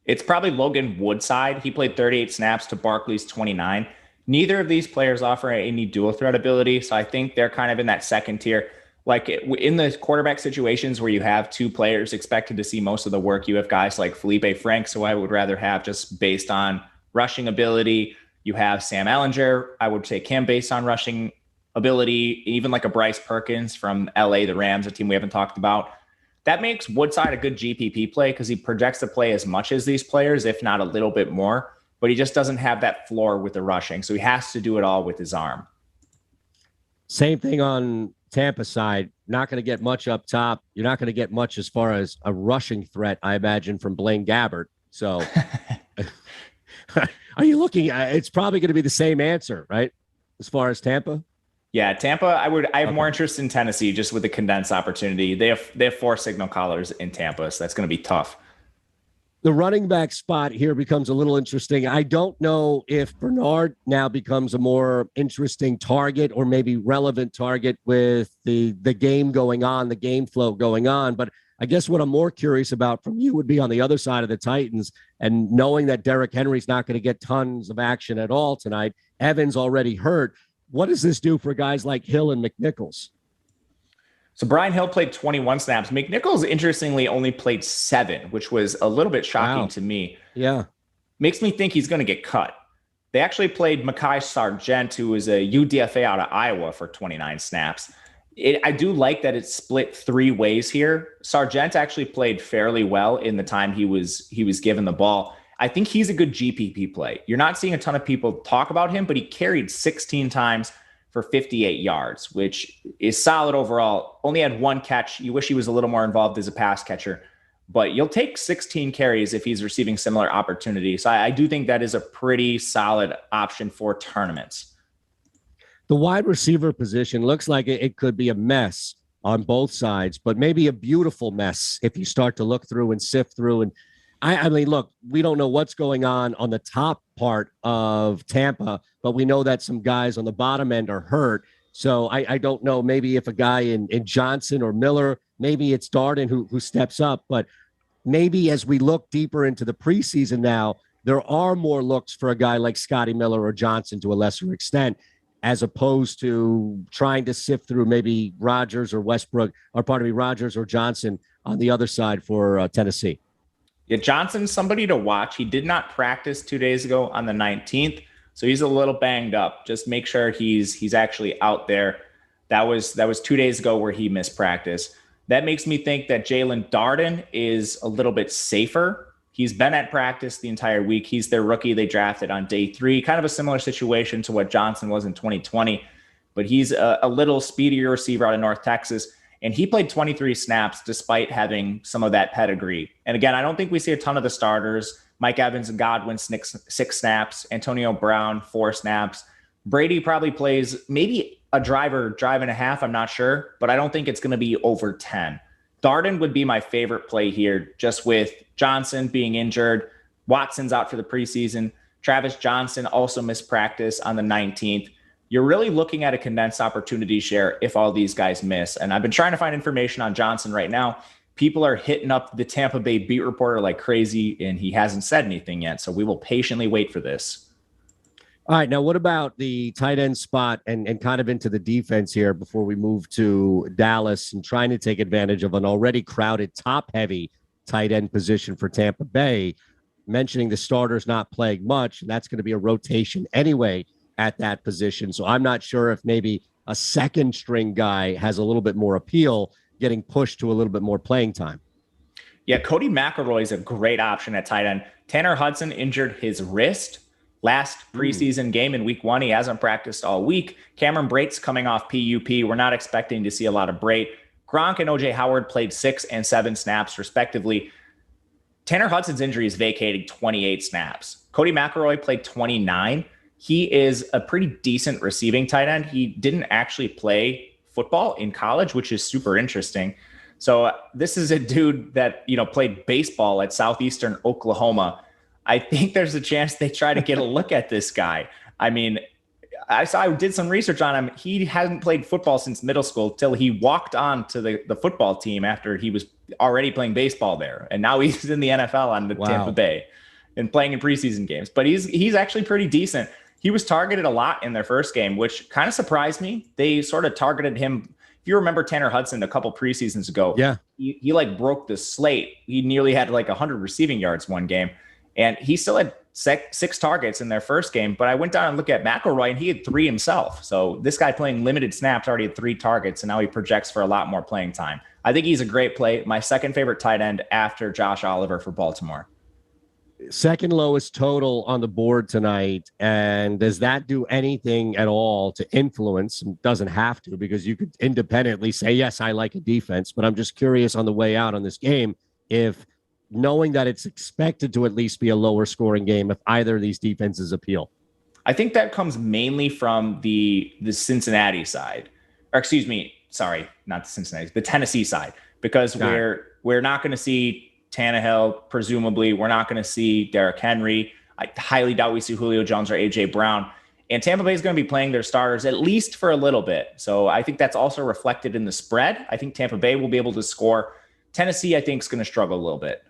It's probably Logan Woodside. He played 38 snaps to Barkley's 29. Neither of these players offer any dual threat ability. So I think they're kind of in that second tier. Like in the quarterback situations where you have 2 players expected to see most of the work, you have guys like Felipe Franks, who I would rather have just based on rushing ability. You have Sam Ehlinger. I would take him based on rushing ability, even like a Bryce Perkins from LA, the Rams, a team we haven't talked about. That makes Woodside a good GPP play because he projects to play as much as these players, if not a little bit more, but he just doesn't have that floor with the rushing. So he has to do it all with his arm. Same thing on Tampa side. Not going to get much up top. You're not going to get much as far as a rushing threat, I imagine, from Blaine Gabbert. So are you looking? It's probably going to be the same answer, right? As far as Tampa? Yeah, Tampa, I have more interest in Tennessee just with the condensed opportunity. They have 4 signal callers in Tampa, so that's going to be tough. The running back spot here becomes a little interesting. I don't know if Bernard now becomes a more interesting target or maybe relevant target with the game going on, the game flow going on. But I guess what I'm more curious about from you would be on the other side of the Titans, and knowing that Derrick Henry's not going to get tons of action at all tonight. Evans already hurt. What does this do for guys like Hill and McNichols? So Brian Hill played 21 snaps. McNichols, interestingly, only played 7, which was a little bit shocking to me. Yeah. Makes me think he's going to get cut. They actually played Mekhi Sargent, who is a UDFA out of Iowa, for 29 snaps. I do like that it's split 3 ways here. Sargent actually played fairly well in the time he was given the ball. I think he's a good GPP play. You're not seeing a ton of people talk about him, but he carried 16 times for 58 yards, which is solid overall. Only had 1 catch. You wish he was a little more involved as a pass catcher, but you'll take 16 carries if he's receiving similar opportunities. So I do think that is a pretty solid option for tournaments. The wide receiver position looks like it could be a mess on both sides, but maybe a beautiful mess if you start to look through and sift through. And I mean, look, we don't know what's going on the top part of Tampa, but we know that some guys on the bottom end are hurt. So I don't know, maybe if a guy in Johnson or Miller, maybe it's Darden who steps up. But maybe as we look deeper into the preseason now, there are more looks for a guy like Scotty Miller or Johnson to a lesser extent, as opposed to trying to sift through maybe Rodgers or Westbrook, or pardon me, Rodgers or Johnson on the other side for Tennessee. Yeah, Johnson's somebody to watch. He did not practice 2 days ago on the 19th, so he's a little banged up. Just make sure he's actually out there. That was 2 days ago where he missed practice. That makes me think that Jalen Darden is a little bit safer. He's been at practice the entire week. He's their rookie they drafted on day 3, kind of a similar situation to what Johnson was in 2020, but he's a little speedier receiver out of North Texas. And he played 23 snaps despite having some of that pedigree. And again, I don't think we see a ton of the starters. Mike Evans and Godwin, 6 snaps. Antonio Brown, 4 snaps. Brady probably plays maybe a drive and a half. I'm not sure, but I don't think it's going to be over 10. Darden would be my favorite play here, just with Johnson being injured. Watson's out for the preseason. Travis Johnson also missed practice on the 19th. You're really looking at a condensed opportunity share if all these guys miss. And I've been trying to find information on Johnson right now. People are hitting up the Tampa Bay beat reporter like crazy, and he hasn't said anything yet. So we will patiently wait for this. All right. Now, what about the tight end spot and kind of into the defense here before we move to Dallas and trying to take advantage of an already crowded, top-heavy tight end position for Tampa Bay, mentioning the starters not playing much, and that's going to be a rotation anyway at that position. So I'm not sure if maybe a second string guy has a little bit more appeal, getting pushed to a little bit more playing time. Yeah, Cody McElroy is a great option at tight end. Tanner Hudson injured his wrist last preseason game in week 1. He hasn't practiced all week. Cameron Brate's coming off PUP. We're not expecting to see a lot of Brate. Gronk and OJ Howard played 6 and 7 snaps respectively. Tanner Hudson's injury is vacating 28 snaps. Cody McElroy played 29. He is a pretty decent receiving tight end. He didn't actually play football in college, which is super interesting. So this is a dude that, played baseball at Southeastern Oklahoma. I think there's a chance they try to get a look at this guy. I mean, I did some research on him. He hasn't played football since middle school till he walked on to the football team after he was already playing baseball there. And now he's in the NFL on the Tampa Bay and playing in preseason games. But he's actually pretty decent. He was targeted a lot in their first game, which kind of surprised me. They sort of targeted him. If you remember Tanner Hudson a couple preseasons ago, he like broke the slate. He nearly had like 100 receiving yards one game. And he still had 6 targets in their first game. But I went down and looked at McElroy, and he had 3 himself. So this guy playing limited snaps already had 3 targets, and now he projects for a lot more playing time. I think he's a great play. My second favorite tight end after Josh Oliver for Baltimore. Second lowest total on the board tonight. And does that do anything at all to influence? It doesn't have to, because you could independently say, yes, I like a defense. But I'm just curious on the way out on this game, if knowing that it's expected to at least be a lower scoring game, if either of these defenses appeal. I think that comes mainly from the Cincinnati side, or excuse me, sorry, not the Cincinnati, the Tennessee side, because we're not going to see Tannehill, presumably. We're not going to see Derrick Henry. I highly doubt we see Julio Jones or A.J. Brown. And Tampa Bay is going to be playing their starters at least for a little bit. So I think that's also reflected in the spread. I think Tampa Bay will be able to score. Tennessee, I think, is going to struggle a little bit.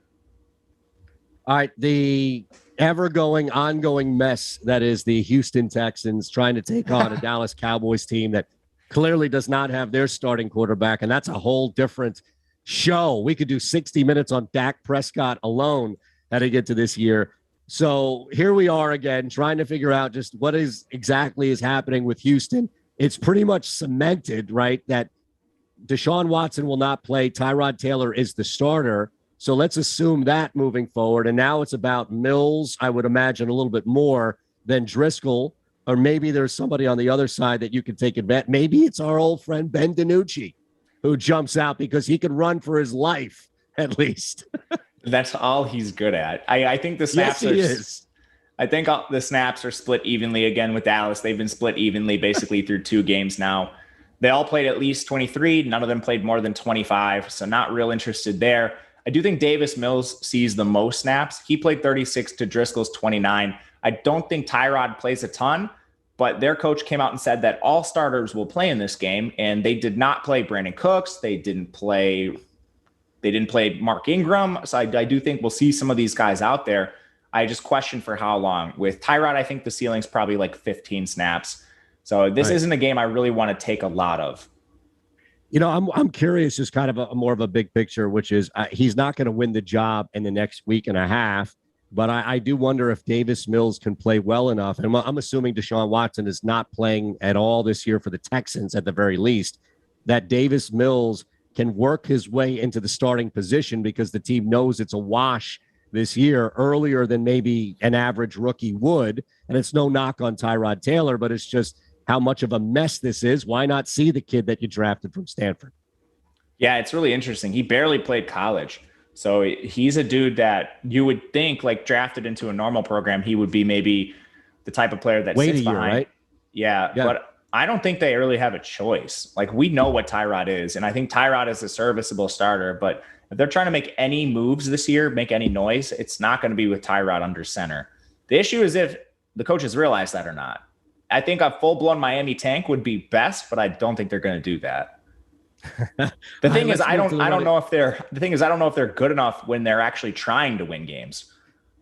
All right, the ongoing mess that is the Houston Texans trying to take on a Dallas Cowboys team that clearly does not have their starting quarterback, and that's a whole different show. We could do 60 minutes on Dak Prescott alone heading into this year. So here we are again, trying to figure out just what exactly is happening with Houston. It's pretty much cemented, right, that Deshaun Watson will not play. Tyrod Taylor is the starter. So let's assume that moving forward. And now it's about Mills, I would imagine, a little bit more than Driscoll. Or maybe there's somebody on the other side that you could take advantage. Maybe it's our old friend Ben DiNucci, who jumps out because he can run for his life, at least. That's all he's good at. I think the snaps I think the snaps are split evenly again with Dallas. They've been split evenly basically through 2 games now. They all played at least 23. None of them played more than 25. So not real interested there. I do think Davis Mills sees the most snaps. He played 36 to Driscoll's 29. I don't think Tyrod plays a ton, but their coach came out and said that all starters will play in this game, and they did not play Brandon Cooks. They didn't play Mark Ingram. So I do think we'll see some of these guys out there. I just question for how long. With Tyrod, I think the ceiling's probably like 15 snaps. So this isn't a game I really want to take a lot of. I'm curious, just kind of more of a big picture, which is he's not going to win the job in the next week and a half. But I do wonder if Davis Mills can play well enough. And I'm assuming Deshaun Watson is not playing at all this year for the Texans at the very least, that Davis Mills can work his way into the starting position because the team knows it's a wash this year earlier than maybe an average rookie would. And it's no knock on Tyrod Taylor, but it's just how much of a mess this is. Why not see the kid that you drafted from Stanford? Yeah, it's really interesting. He barely played college. So he's a dude that you would think, like, drafted into a normal program, he would be maybe the type of player that sits behind. Right? Yeah, but I don't think they really have a choice. Like, we know what Tyrod is, and I think Tyrod is a serviceable starter. But if they're trying to make any moves this year, make any noise, it's not going to be with Tyrod under center. The issue is if the coaches realize that or not. I think a full-blown Miami tank would be best, but I don't think they're going to do that. The thing is, I don't know if they're good enough when they're actually trying to win games.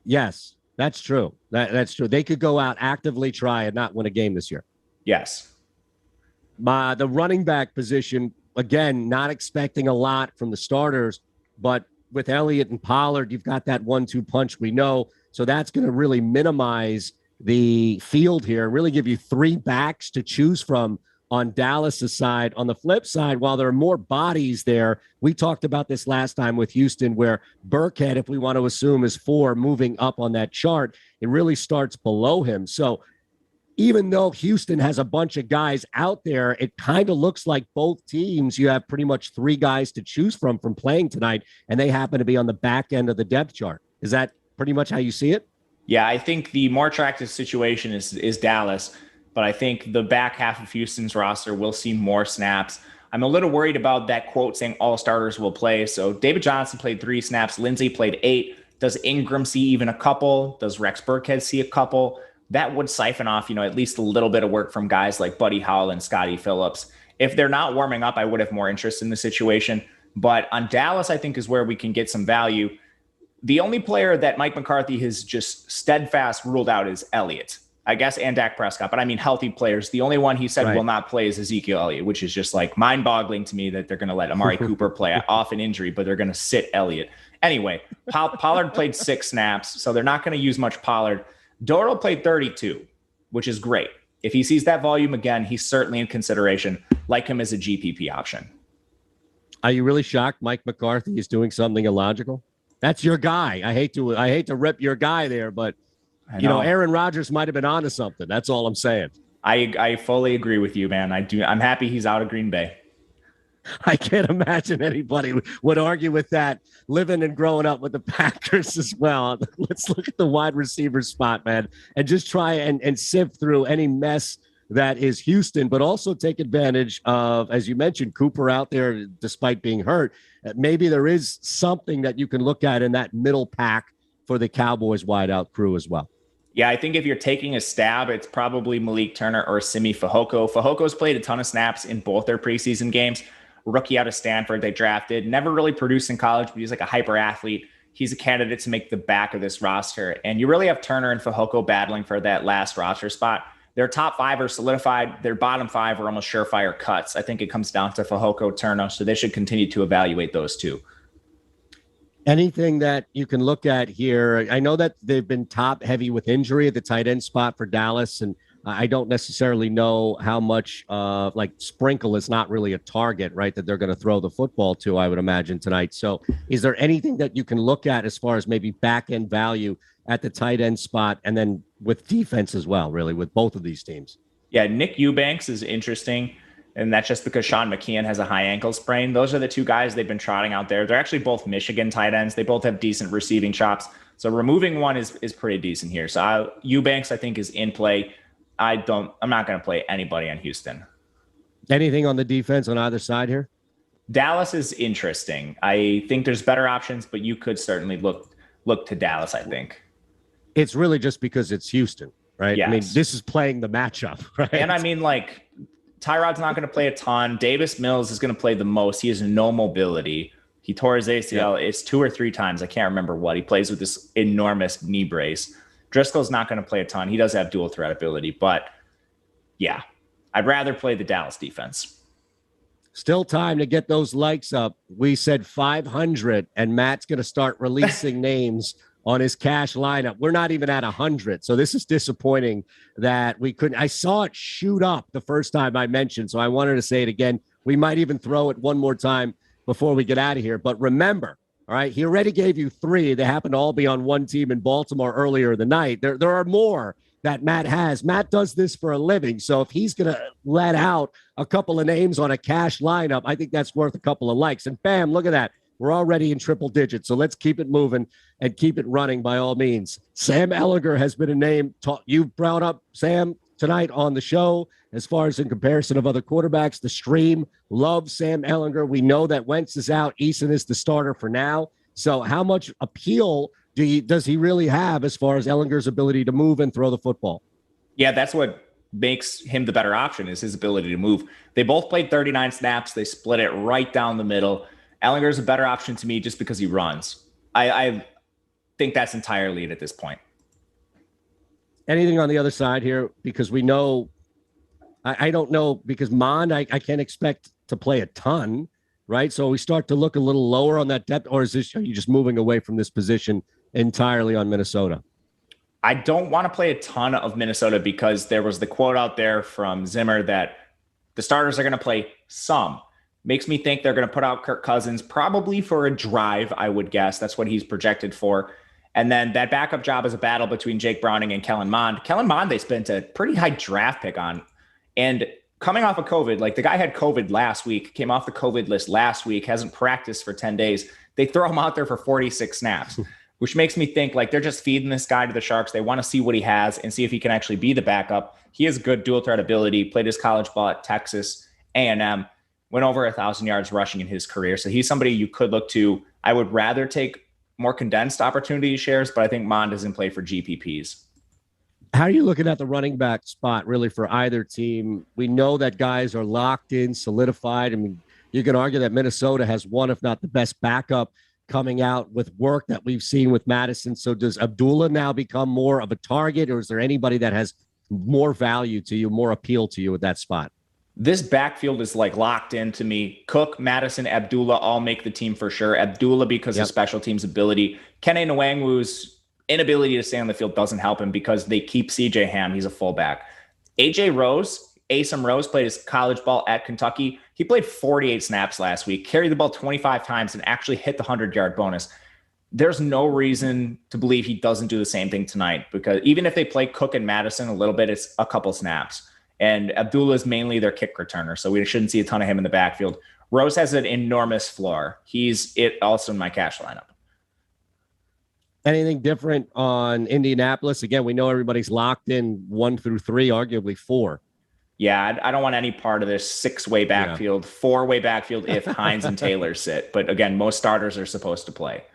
Yes, that's true. That's true. They could go out actively try and not win a game this year. Yes. The running back position, again, not expecting a lot from the starters, but with Elliott and Pollard, you've got that 1-2 punch we know. So that's going to really minimize the field here, really give you three backs to choose from on Dallas' side. On the flip side, while there are more bodies there, we talked about this last time with Houston, where Burkhead, if we want to assume, is 4 moving up on that chart, it really starts below him. So even though Houston has a bunch of guys out there, it kind of looks like both teams, you have pretty much 3 guys to choose from playing tonight, and they happen to be on the back end of the depth chart. Is that pretty much how you see it? Yeah, I think the more attractive situation is Dallas. But I think the back half of Houston's roster will see more snaps. I'm a little worried about that quote saying all starters will play. So David Johnson played 3 snaps. Lindsey played 8. Does Ingram see even a couple? Does Rex Burkhead see a couple? That would siphon off, at least a little bit of work from guys like Buddy Howell and Scotty Phillips. If they're not warming up, I would have more interest in the situation. But on Dallas, I think is where we can get some value. The only player that Mike McCarthy has just steadfast ruled out is Elliott. I guess, and Dak Prescott, but I mean healthy players. The only one he said will not play is Ezekiel Elliott, which is just like mind-boggling to me that they're going to let Amari Cooper play off an injury, but they're going to sit Elliott. Anyway, Pollard played 6 snaps, so they're not going to use much Pollard. Dorrell played 32, which is great. If he sees that volume again, he's certainly in consideration, like him as a GPP option. Are you really shocked Mike McCarthy is doing something illogical? That's your guy. I hate to rip your guy there, but Aaron Rodgers might have been onto something. That's all I'm saying. I fully agree with you, man. I'm happy he's out of Green Bay. I can't imagine anybody would argue with that, living and growing up with the Packers as well. Let's look at the wide receiver spot, man, and just try and sift through any mess that is Houston, but also take advantage of, as you mentioned, Cooper out there despite being hurt. Maybe there is something that you can look at in that middle pack for the Cowboys wideout crew as well. Yeah, I think if you're taking a stab, it's probably Malik Turner or Simi Fehoko. Fehoko's played a ton of snaps in both their preseason games. Rookie out of Stanford, they drafted. Never really produced in college, but he's like a hyper athlete. He's a candidate to make the back of this roster. And you really have Turner and Fehoko battling for that last roster spot. Their top 5 are solidified. Their bottom 5 are almost surefire cuts. I think it comes down to Fehoko, Turner, so they should continue to evaluate those two. Anything that you can look at here? I know that they've been top heavy with injury at the tight end spot for Dallas, and I don't necessarily know how much like Sprinkle is not really a target, right, that they're going to throw the football to, I would imagine, tonight. So is there anything that you can look at as far as maybe back end value at the tight end spot, and then with defense as well, really, with both of these teams? Yeah, Nick Eubanks is interesting. And that's just because Sean McKeon has a high ankle sprain. Those are the 2 guys they've been trotting out there. They're actually both Michigan tight ends. They both have decent receiving chops. So removing one is pretty decent here. So Eubanks, I think, is in play. I'm not going to play anybody on Houston. Anything on the defense on either side here? Dallas is interesting. I think there's better options, but you could certainly look to Dallas, I think. It's really just because it's Houston, right? Yes. I mean, this is playing the matchup, right? And I mean, Tyrod's not going to play a ton. Davis Mills is going to play the most. He has no mobility. He tore his ACL. It's 2 or 3 times. I can't remember what. He plays with this enormous knee brace. Driscoll's not going to play a ton. He does have dual threat ability, but yeah, I'd rather play the Dallas defense. Still time to get those likes up. We said 500, and Matt's going to start releasing names on his cash lineup. We're not even at 100, so this is disappointing that we couldn't. I saw it shoot up the first time I mentioned, so I wanted to say it again. We might even throw it one more time before we get out of here. But remember, all right, he already gave you 3. They happen to all be on one team in Baltimore earlier in the night. There are more that Matt has. Matt does this for a living. So if he's going to let out a couple of names on a cash lineup, I think that's worth a couple of likes. And bam, look at that. We're already in triple digits. So let's keep it moving and keep it running by all means. Sam Ehlinger has been a name you've brought up, Sam, tonight on the show. As far as in comparison of other quarterbacks, the stream loves Sam Ehlinger. We know that Wentz is out. Eason is the starter for now. So how much appeal does he really have as far as Ehlinger's ability to move and throw the football? Yeah, that's what makes him the better option, is his ability to move. They both played 39 snaps. They split it right down the middle. Ehlinger is a better option to me just because he runs. I think that's entirely it at this point. Anything on the other side here? Because we know, I don't know, because Mond, I can't expect to play a ton, right? So we start to look a little lower on that depth, or are you just moving away from this position entirely on Minnesota? I don't want to play a ton of Minnesota because there was the quote out there from Zimmer that the starters are going to play some. Makes me think they're going to put out Kirk Cousins probably for a drive, I would guess. That's what he's projected for. And then that backup job is a battle between Jake Browning and Kellen Mond. Kellen Mond, they spent a pretty high draft pick on. And coming off of COVID, like the guy had COVID last week, came off the COVID list last week, hasn't practiced for 10 days. They throw him out there for 46 snaps, which makes me think like they're just feeding this guy to the Sharks. They want to see what he has and see if he can actually be the backup. He has good dual threat ability, played his college ball at Texas A&M, went over 1,000 yards rushing in his career. So he's somebody you could look to. I would rather take more condensed opportunity shares, but I think Mond is in play for GPPs. How are you looking at the running back spot really for either team? We know that guys are locked in, solidified. I mean, you can argue that Minnesota has one, if not the best backup coming out with work that we've seen with Madison. So does Abdullah now become more of a target, or is there anybody that has more value to you, more appeal to you at that spot? This backfield is like locked in to me. Cook, Madison, Abdullah all make the team for sure. Abdullah because of special teams ability. Kene Nwangwu's inability to stay on the field doesn't help him because they keep CJ Ham. He's a fullback. Asim Rose played his college ball at Kentucky. He played 48 snaps last week, carried the ball 25 times, and actually hit the 100-yard bonus. There's no reason to believe he doesn't do the same thing tonight, because even if they play Cook and Madison a little bit, it's a couple snaps. And Abdullah is mainly their kick returner, so we shouldn't see a ton of him in the backfield. Rose has an enormous floor. He's it also in my cash lineup. Anything different on Indianapolis? Again, we know everybody's locked in 1 through 3, arguably 4. Yeah, I don't want any part of this 6-way backfield, 4-way backfield if Hines and Taylor sit. But again, most starters are supposed to play.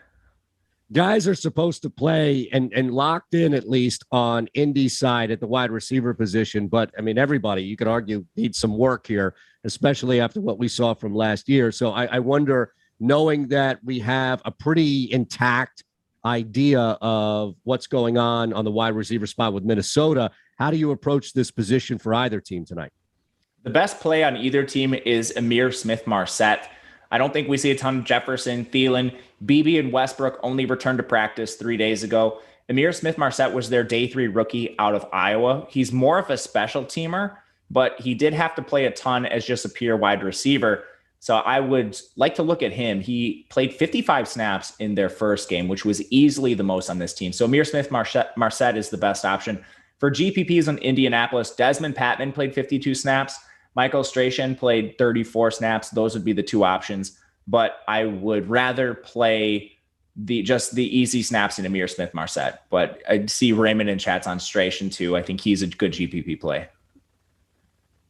Guys are supposed to play and locked in at least on Indy's side at the wide receiver position. But, I mean, everybody, you could argue, needs some work here, especially after what we saw from last year. So I wonder, knowing that we have a pretty intact idea of what's going on the wide receiver spot with Minnesota, how do you approach this position for either team tonight? The best play on either team is Amir Smith-Marset. I don't think we see a ton of Jefferson, Thielen. Beebe and Westbrook only returned to practice 3 days ago. Amir Smith-Marset was their day 3 rookie out of Iowa. He's more of a special teamer, but he did have to play a ton as just a pure wide receiver. So I would like to look at him. He played 55 snaps in their first game, which was easily the most on this team. So Amir Smith-Marset is the best option. For GPPs on Indianapolis, Desmond Patman played 52 snaps. Michael Strachan played 34 snaps. Those would be the 2 options. But I would rather play the easy snaps in Amir Smith-Marset. But I see Raymond in chats on Strachan too. I think he's a good GPP play.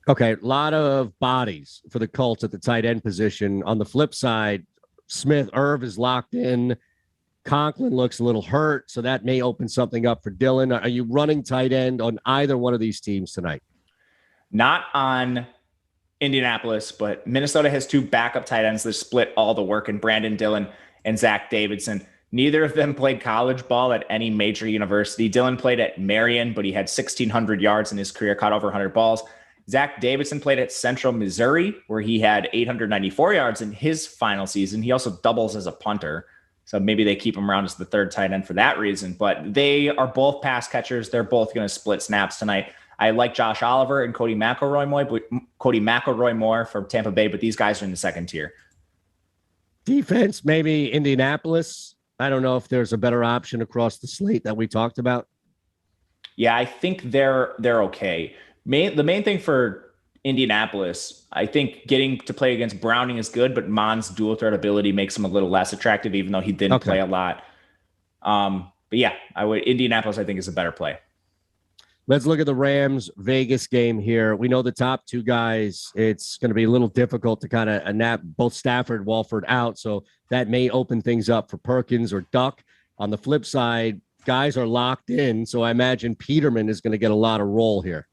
Okay, a lot of bodies for the Colts at the tight end position. On the flip side, Irv is locked in. Conklin looks a little hurt, so that may open something up for Dylan. Are you running tight end on either one of these teams tonight? Not on Indianapolis, but Minnesota has two backup tight ends that split all the work in Brandon Dillon and Zach Davidson. Neither of them played college ball at any major university. Dillon played at Marion, but he had 1,600 yards in his career, caught over 100 balls. Zach Davidson played at Central Missouri, where he had 894 yards in his final season. He also doubles as a punter, so maybe they keep him around as the third tight end for that reason. But they are both pass catchers. They're both going to split snaps tonight. I like Josh Oliver and Cody McElroy more from Tampa Bay, but these guys are in the second tier. Defense, maybe Indianapolis. I don't know if there's a better option across the slate that we talked about. Yeah, I think they're okay. The main thing for Indianapolis, I think getting to play against Browning is good, but Mon's dual threat ability makes him a little less attractive, even though he didn't play a lot. But yeah, Indianapolis, I think, is a better play. Let's look at the Rams Vegas game here. We know the top two guys, it's going to be a little difficult to kind of nap both Stafford, Walford out. So that may open things up for Perkins or Duck. On the flip side, guys are locked in. So I imagine Peterman is going to get a lot of role here.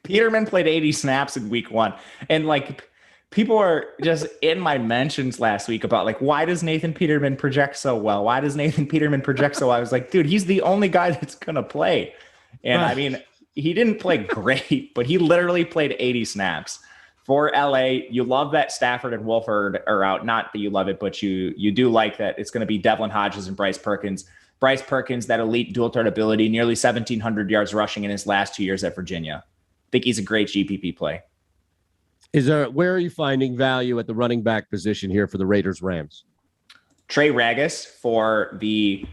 Peterman played 80 snaps in week 1. And like people are just in my mentions last week about like, why does Nathan Peterman project so well? Why does Nathan Peterman project so well? I was like, dude, he's the only guy that's going to play. And I mean, he didn't play great, but he literally played 80 snaps for LA. You love that Stafford and Wolford are out. Not that you love it, but you do like that it's going to be Devlin Hodges and Bryce Perkins. Bryce Perkins, that elite dual threat ability, nearly 1,700 yards rushing in his last 2 years at Virginia. I think he's a great GPP play. Where are you finding value at the running back position here for the Raiders Rams? Trey Ragas for the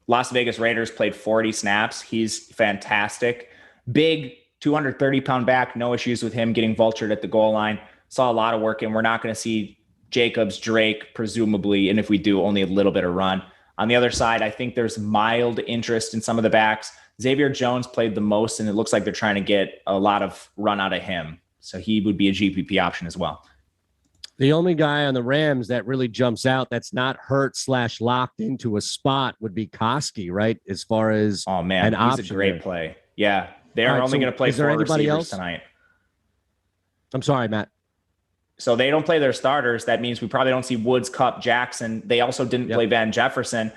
Las Vegas Raiders played 40 snaps. He's fantastic. Big 230-pound back. No issues with him getting vultured at the goal line. Saw a lot of work, and we're not going to see Jacobs, Drake, presumably, and if we do, only a little bit of run. On the other side, I think there's mild interest in some of the backs. Xavier Jones played the most, and it looks like they're trying to get a lot of run out of him. So he would be a GPP option as well. The only guy on the Rams that really jumps out that's not hurt / locked into a spot would be Koski, right? As far as an option. He's a great play. Yeah, they're only going to play 4 receivers tonight. I'm sorry, Matt. So they don't play their starters. That means we probably don't see Woods, Kupp, Jackson. They also didn't play Van Jefferson.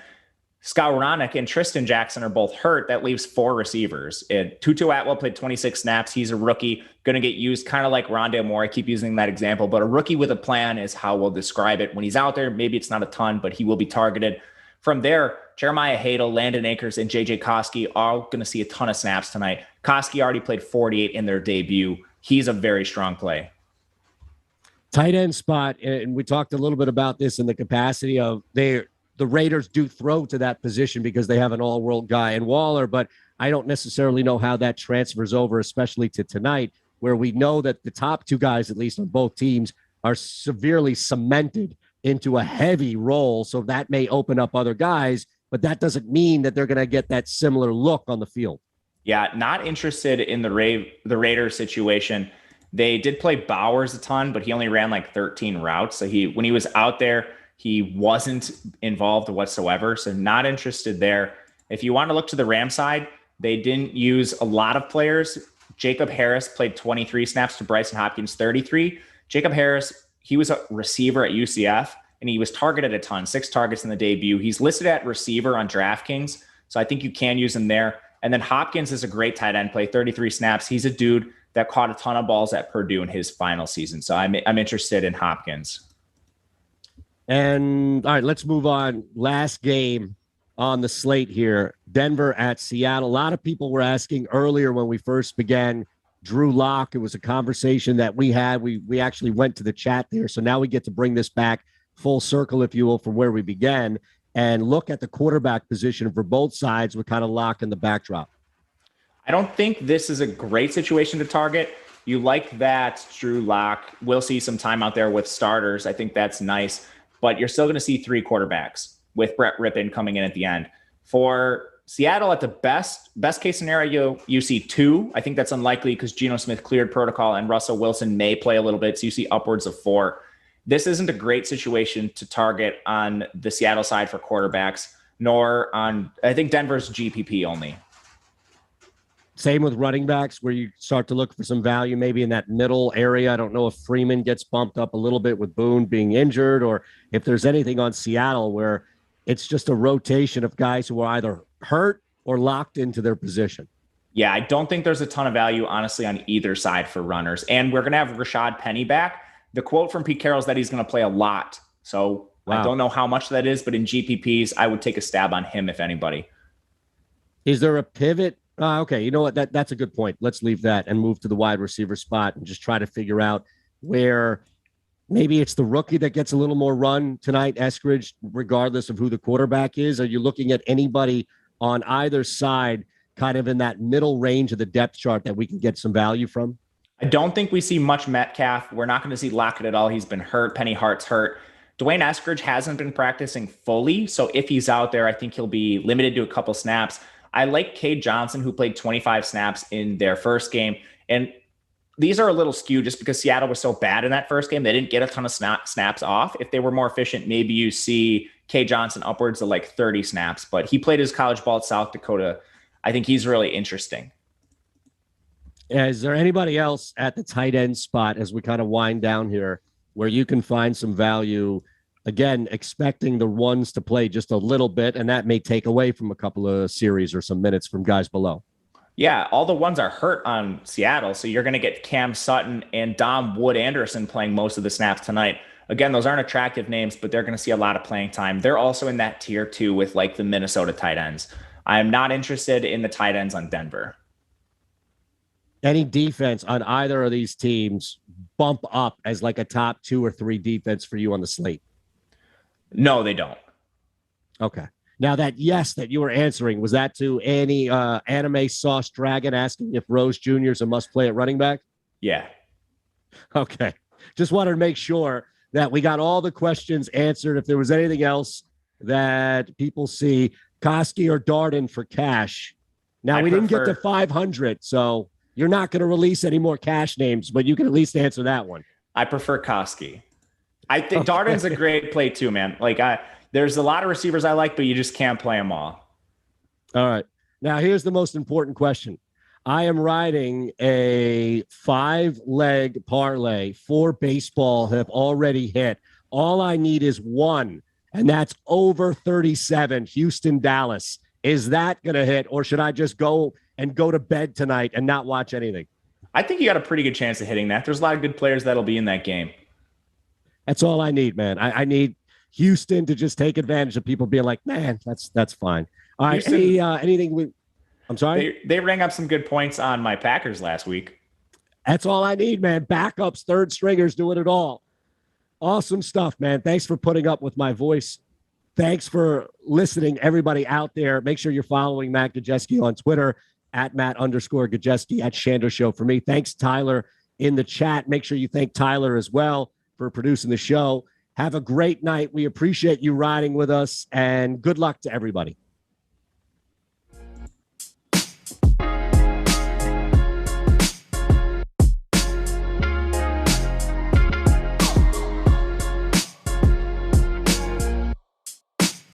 Scott Ronick and Tristan Jackson are both hurt. That leaves 4 receivers. Tutu Atwell played 26 snaps. He's a rookie, going to get used kind of like Rondale Moore. I keep using that example, but a rookie with a plan is how we'll describe it. When he's out there, maybe it's not a ton, but he will be targeted. From there, Jeremiah Hadel, Landon Akers, and JJ Koski are all going to see a ton of snaps tonight. Koski already played 48 in their debut. He's a very strong play. Tight end spot, and we talked a little bit about this in the capacity of the Raiders do throw to that position because they have an all-world guy in Waller, but I don't necessarily know how that transfers over, especially to tonight, where we know that the top 2 guys, at least on both teams, are severely cemented into a heavy role. So that may open up other guys, but that doesn't mean that they're going to get that similar look on the field. Yeah, not interested in the Raiders situation. They did play Bowers a ton, but he only ran like 13 routes. So when he was out there, he wasn't involved whatsoever. So not interested there. If you want to look to the Ram side, they didn't use a lot of players. Jacob Harris played 23 snaps to Bryson Hopkins 33. Jacob Harris, he was a receiver at UCF, and he was targeted a ton, 6 targets in the debut. He's listed at receiver on DraftKings, so I think you can use him there. And then Hopkins is a great tight end play, 33 snaps. He's a dude that caught a ton of balls at Purdue in his final season. So I'm interested in Hopkins. And all right, let's move on. Last game on the slate here, Denver at Seattle. A lot of people were asking earlier when we first began Drew Lock. It was a conversation that we had. We actually went to the chat there. So now we get to bring this back full circle, if you will, from where we began and look at the quarterback position for both sides with kind of Lock in the backdrop. I don't think this is a great situation to target. You like that Drew Lock will see some time out there with starters. I think that's nice, but you're still going to see 3 quarterbacks with Brett Rippon coming in at the end. For Seattle, at the best case scenario, you see 2. I think that's unlikely because Geno Smith cleared protocol and Russell Wilson may play a little bit. So you see upwards of 4. This isn't a great situation to target on the Seattle side for quarterbacks, nor on, I think Denver's GPP only. Same with running backs, where you start to look for some value maybe in that middle area. I don't know if Freeman gets bumped up a little bit with Boone being injured, or if there's anything on Seattle where it's just a rotation of guys who are either hurt or locked into their position. Yeah, I don't think there's a ton of value, honestly, on either side for runners. And we're going to have Rashad Penny back. The quote from Pete Carroll is that he's going to play a lot. So wow. I don't know how much that is, but in GPPs, I would take a stab on him, if anybody. Is there a pivot? Okay, you know what? That's a good point. Let's leave that and move to the wide receiver spot and just try to figure out where maybe it's the rookie that gets a little more run tonight, Eskridge, regardless of who the quarterback is. Are you looking at anybody on either side kind of in that middle range of the depth chart that we can get some value from? I don't think we see much Metcalf. We're not going to see Lockett at all. He's been hurt. Penny Hart's hurt. Dwayne Eskridge hasn't been practicing fully. So if he's out there, I think he'll be limited to a couple snaps. I like Cade Johnson, who played 25 snaps in their first game. And these are a little skewed just because Seattle was so bad in that first game. They didn't get a ton of snaps off. If they were more efficient, maybe you see Cade Johnson upwards of like 30 snaps. But he played his college ball at South Dakota. I think he's really interesting. Is there anybody else at the tight end spot as we kind of wind down here where you can find some value? Again, expecting the ones to play just a little bit, and that may take away from a couple of series or some minutes from guys below. Yeah, all the ones are hurt on Seattle, so you're going to get Cam Sutton and Dom Wood-Anderson playing most of the snaps tonight. Again, those aren't attractive names, but they're going to see a lot of playing time. They're also in that tier 2 with like the Minnesota tight ends. I am not interested in the tight ends on Denver. Any defense on either of these teams bump up as like a top 2 or 3 defense for you on the slate? No, they don't. Okay. Now that yes that you were answering, was that to any anime sauce dragon asking if Rose Jr. is a must play at running back? Yeah. Okay. Just wanted to make sure that we got all the questions answered. If there was anything else that people see, Koski or Darden for cash. Now we didn't get to 500, so you're not going to release any more cash names, but you can at least answer that one. I prefer Koski. I think Darden's a great play too, man. Like there's a lot of receivers I like, but you just can't play them all. All right. Now here's the most important question. I am riding a 5-leg parlay. 4 baseball have already hit. All I need is 1, and that's over 37, Houston, Dallas. Is that going to hit, or should I just go to bed tonight and not watch anything? I think you got a pretty good chance of hitting that. There's a lot of good players that'll be in that game. That's all I need, man. I need Houston to just take advantage of people being like, man, that's fine. All right. Anything I'm sorry? They rang up some good points on my Packers last week. That's all I need, man. Backups, third stringers doing it all. Awesome stuff, man. Thanks for putting up with my voice. Thanks for listening, everybody out there. Make sure you're following Matt Gajewski on Twitter at Matt_Gajewski at Shander Show for me. Thanks, Tyler, in the chat. Make sure you thank Tyler as well for producing the show. Have a great night. We appreciate you riding with us, and good luck to everybody.